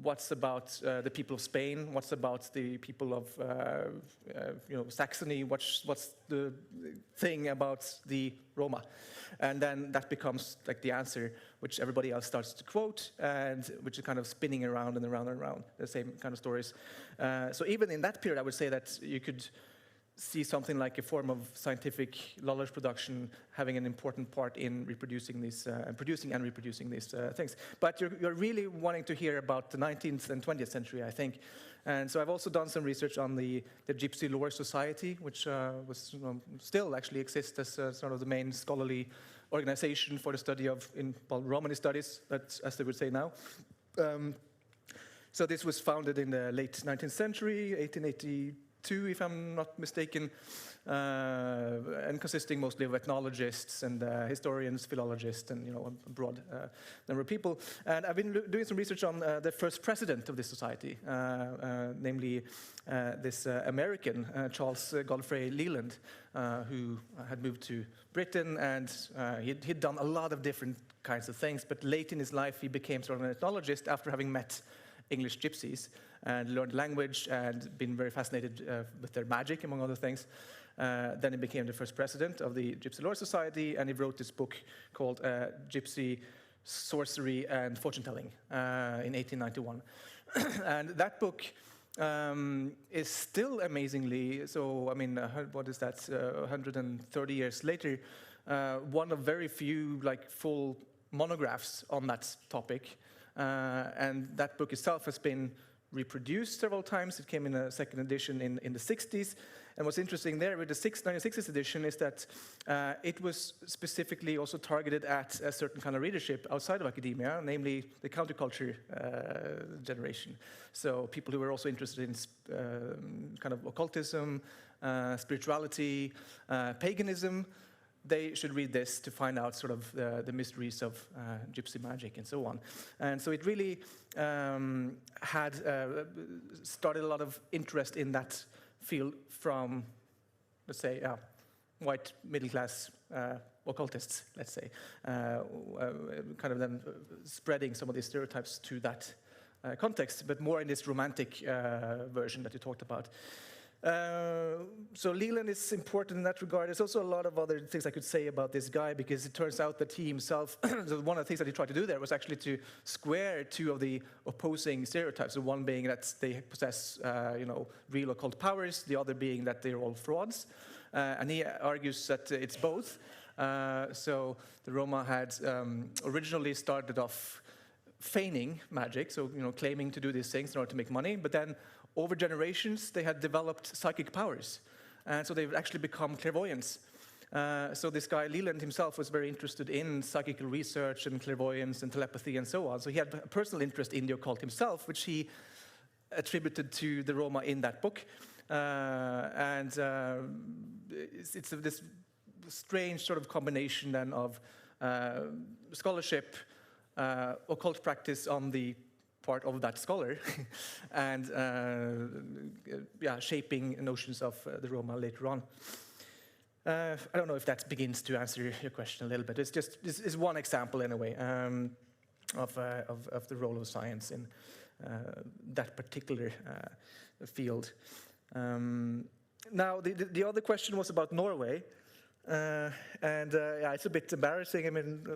What's about the people of Spain? What's about the people of Saxony? What's the thing about the Roma? And then that becomes like the answer, which everybody else starts to quote, and which is kind of spinning around and around and around, the same kind of stories. So even in that period, I would say that you could see something like a form of scientific knowledge production having an important part in reproducing these, producing and reproducing these things. But you're really wanting to hear about the 19th and 20th century, I think. And so I've also done some research on the Gypsy Lore Society, which still actually exists as sort of the main scholarly organization for the study of Romani studies, as they would say now. So this was founded in the late 19th century, 1882, if I'm not mistaken, and consisting mostly of ethnologists and historians, philologists, and a broad number of people. And I've been doing some research on the first president of this society, namely this American, Charles Godfrey Leland, who had moved to Britain, and he'd done a lot of different kinds of things, but late in his life he became sort of an ethnologist after having met English gypsies and learned language and been very fascinated with their magic, among other things. Then he became the first president of the Gypsy Lore Society, and he wrote this book called Gypsy, Sorcery, and Fortune-Telling in 1891. And that book is still amazingly, so I mean, what is that, 130 years later, one of very few full monographs on that topic. And that book itself has been reproduced several times. It came in a second edition in the 60s. And what's interesting there with the 1960s edition is that it was specifically also targeted at a certain kind of readership outside of academia, namely the counterculture generation. So people who were also interested in kind of occultism, spirituality, paganism. They should read this to find out sort of the mysteries of gypsy magic and so on. And so it really had started a lot of interest in that field from, let's say, white middle-class occultists, let's say, kind of then spreading some of these stereotypes to that context, but more in this romantic version that you talked about. So Leland is important in that regard. There's also a lot of other things I could say about this guy, because it turns out that he himself, one of the things that he tried to do there was actually to square two of the opposing stereotypes. The one being that they possess, real occult powers, the other being that they're all frauds. And he argues that it's both. So the Roma had originally started off feigning magic, so claiming to do these things in order to make money, but then over generations, they had developed psychic powers. And so they've actually become clairvoyants. So this guy, Leland himself, was very interested in psychical research and clairvoyance and telepathy and so on. So he had a personal interest in the occult himself, which he attributed to the Roma in that book. It's this strange sort of combination then of scholarship, occult practice on the part of that scholar, and shaping notions of the Roma later on. I don't know if that begins to answer your question a little bit. It's just this is one example anyway of the role of science in that particular field. Now the other question was about Norway. Yeah, it's a bit embarrassing. I mean,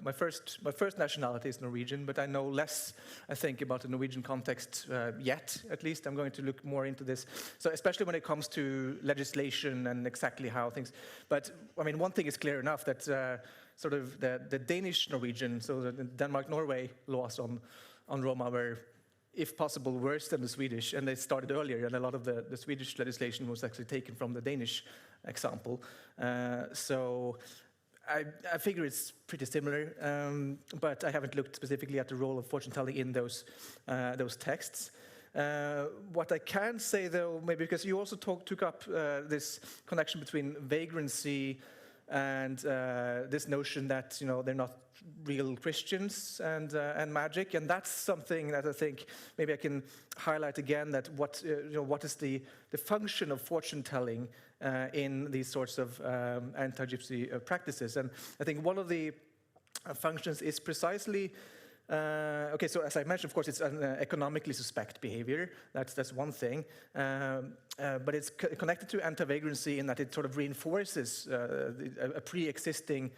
my first nationality is Norwegian, but I know less, I think, about the Norwegian context yet. At least I'm going to look more into this. So especially when it comes to legislation and exactly how things. But I mean, one thing is clear enough that sort of the Danish Norwegian, so the Denmark-Norway laws on Roma were, if possible, worse than the Swedish, and they started earlier, and a lot of the Swedish legislation was actually taken from the Danish example. So I figure it's pretty similar, but I haven't looked specifically at the role of fortune-telling in those texts. What I can say, though, maybe because you also took up this connection between vagrancy and this notion that they're not real Christians and magic, and that's something that I think maybe I can highlight again. That what is the function of fortune telling in these sorts of anti-gypsy practices? And I think one of the functions is precisely. Okay, so as I mentioned, of course, it's an economically suspect behavior. That's one thing, but it's connected to anti-vagrancy in that it sort of reinforces a pre-existing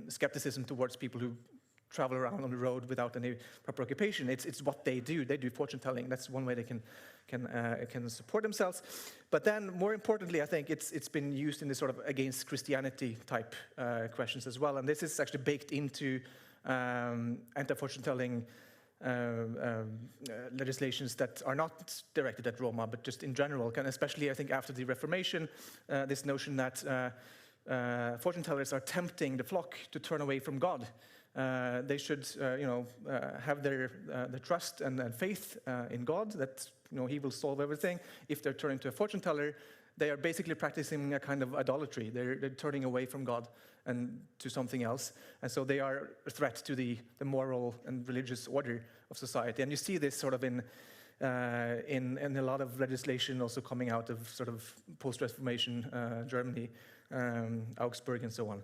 skepticism towards people who travel around on the road without any proper occupation. It's what they do. They do fortune telling. That's one way they can support themselves. But then, more importantly, I think it's been used in this sort of against Christianity type questions as well. And this is actually baked into anti-fortune telling legislations that are not directed at Roma, but just in general. And especially, I think, after the Reformation, this notion that fortune tellers are tempting the flock to turn away from God. They should, have their trust and faith in God that He will solve everything. If they're turning to a fortune teller, they are basically practicing a kind of idolatry. They're turning away from God and to something else, and so they are a threat to the moral and religious order of society. And you see this sort of in a lot of legislation also coming out of sort of post-Reformation Germany, Augsburg, and so on.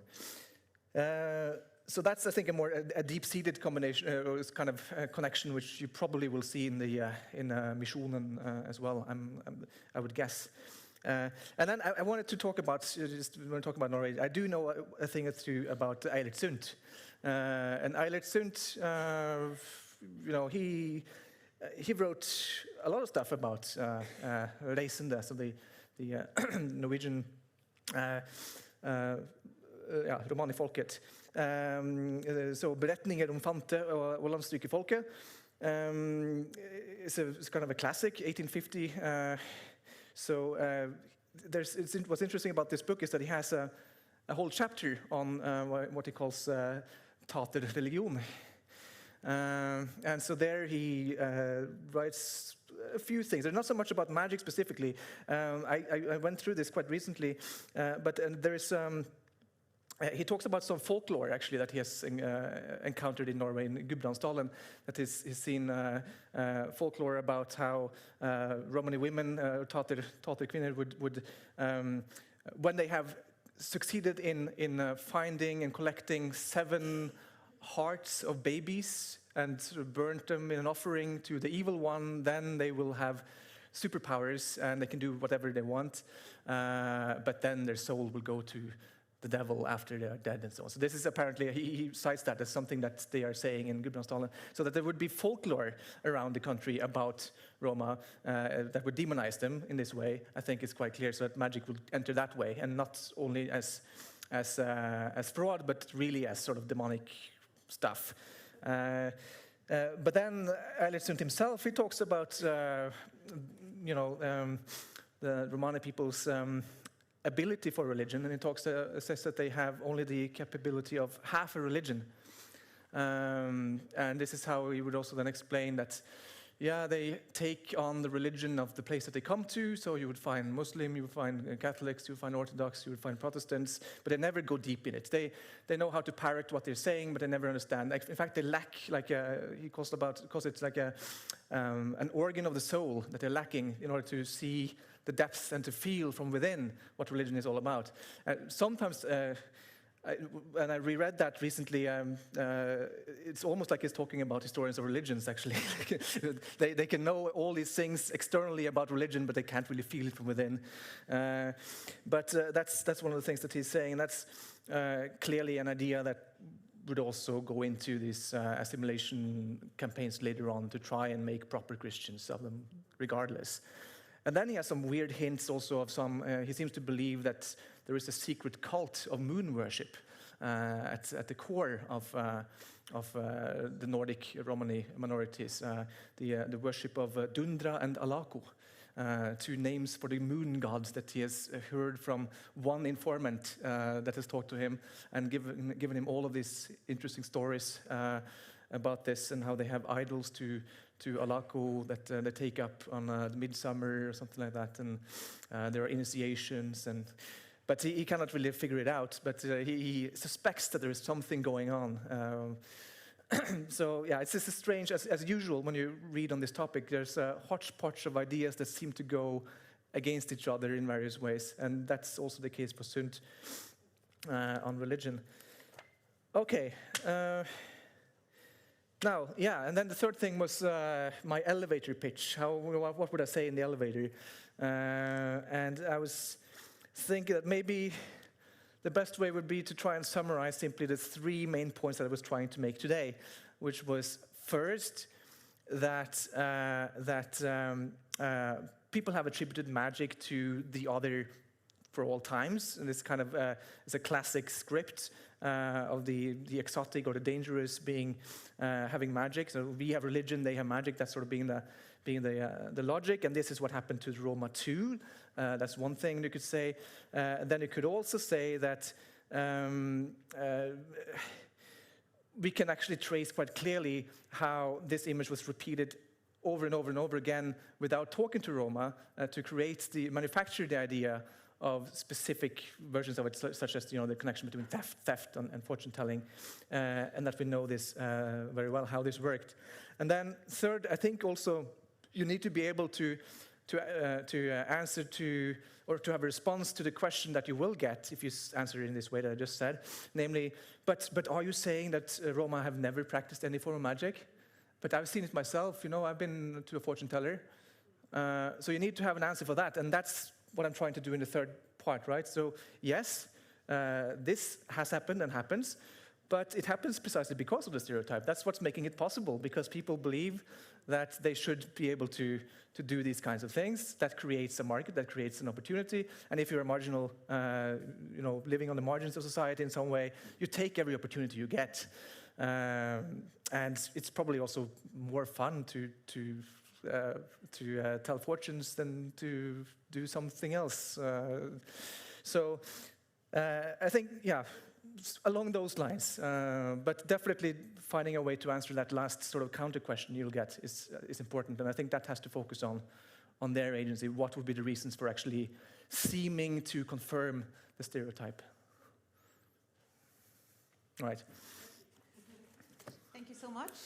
So that's, I think, a deep-seated combination, or kind of connection, which you probably will see in the Missionen as well. I would guess. And then I wanted to talk about, when we talk about Norway, I do know a thing or two about Eilert Sundt. And Eilert Sundt, he wrote a lot of stuff about reisende, so the Norwegian Romani folket. So beretninger om fante og landstrykefolket. It's kind of a classic, 1850. What's interesting about this book is that he has a whole chapter on what he calls taterreligion. And so there he writes a few things. They're not so much about magic specifically. I went through this quite recently, but there's he talks about some folklore actually that he has encountered in Norway, in Gudbrandsdalen, that he's seen folklore about how Romani women, taterkvinner, would when they have succeeded in finding and collecting 7 hearts of babies and burnt them in an offering to the evil one, then they will have superpowers and they can do whatever they want, but then their soul will go to the devil after they are dead and so on. So this is apparently, he cites that as something that they are saying in Gudbrandsdalen, so that there would be folklore around the country about Roma that would demonize them in this way. I think it's quite clear, so that magic would enter that way, and not only as fraud, but really as sort of demonic stuff. But then Eilert Sundt himself, he talks about the Romani people's ability for religion, and he says that they have only the capability of half a religion. And this is how he would also then explain that, they take on the religion of the place that they come to. So you would find Muslim, you would find Catholics, you would find Orthodox, you would find Protestants, but they never go deep in it. They know how to parrot what they're saying, but they never understand. In fact, they lack, he calls it like an organ of the soul that they're lacking in order to see the depths and to feel from within what religion is all about. Sometimes and I reread that recently. It's almost like he's talking about historians of religions, actually. They can know all these things externally about religion, but they can't really feel it from within. But that's one of the things that he's saying. That's clearly an idea that would also go into these assimilation campaigns later on to try and make proper Christians of them regardless. And then he has some weird hints also of some, he seems to believe that there is a secret cult of moon worship at the core of the Nordic Romani minorities, the worship of Dundra and Alako. Two names for the moon gods that he has heard from one informant that has talked to him and given him all of these interesting stories about this and how they have idols to Alako that they take up on the midsummer or something like that, and there are initiations, but he cannot really figure it out, but he suspects that there is something going on. So yeah, it's just strange, as usual, when you read on this topic, there's a hodgepodge of ideas that seem to go against each other in various ways, and that's also the case for Sundt on religion. Okay, now, yeah, and then the third thing was my elevator pitch. What would I say in the elevator? And I was thinking that maybe the best way would be to try and summarize simply the three main points that I was trying to make today, which was first that people have attributed magic to the other for all times, and this kind of is a classic script of the exotic or the dangerous being having magic. So we have religion, they have magic. That's sort of being the logic, and this is what happened to Roma too. That's one thing you could say. Then you could also say that we can actually trace quite clearly how this image was repeated over and over and over again without talking to Roma to manufacture the idea of specific versions of it, such as the connection between theft and fortune telling, and that we know this very well how this worked. And then third, I think also you need to be able to answer to, or to have a response to the question that you will get if you answer it in this way that I just said, namely, but are you saying that Roma have never practiced any form of magic? But I've seen it myself, I've been to a fortune teller. So you need to have an answer for that, and that's what I'm trying to do in the third part, right? So yes, this has happened and happens, but it happens precisely because of the stereotype. That's what's making it possible, because people believe that they should be able to do these kinds of things. That creates a market, that creates an opportunity, and if you're a marginal, living on the margins of society in some way, you take every opportunity you get. And it's probably also more fun to tell fortunes than to do something else. So I think, yeah, along those lines, but definitely finding a way to answer that last sort of counter question you'll get is important, and I think that has to focus on their agency. What would be the reasons for actually seeming to confirm the stereotype? Right. Thank you so much.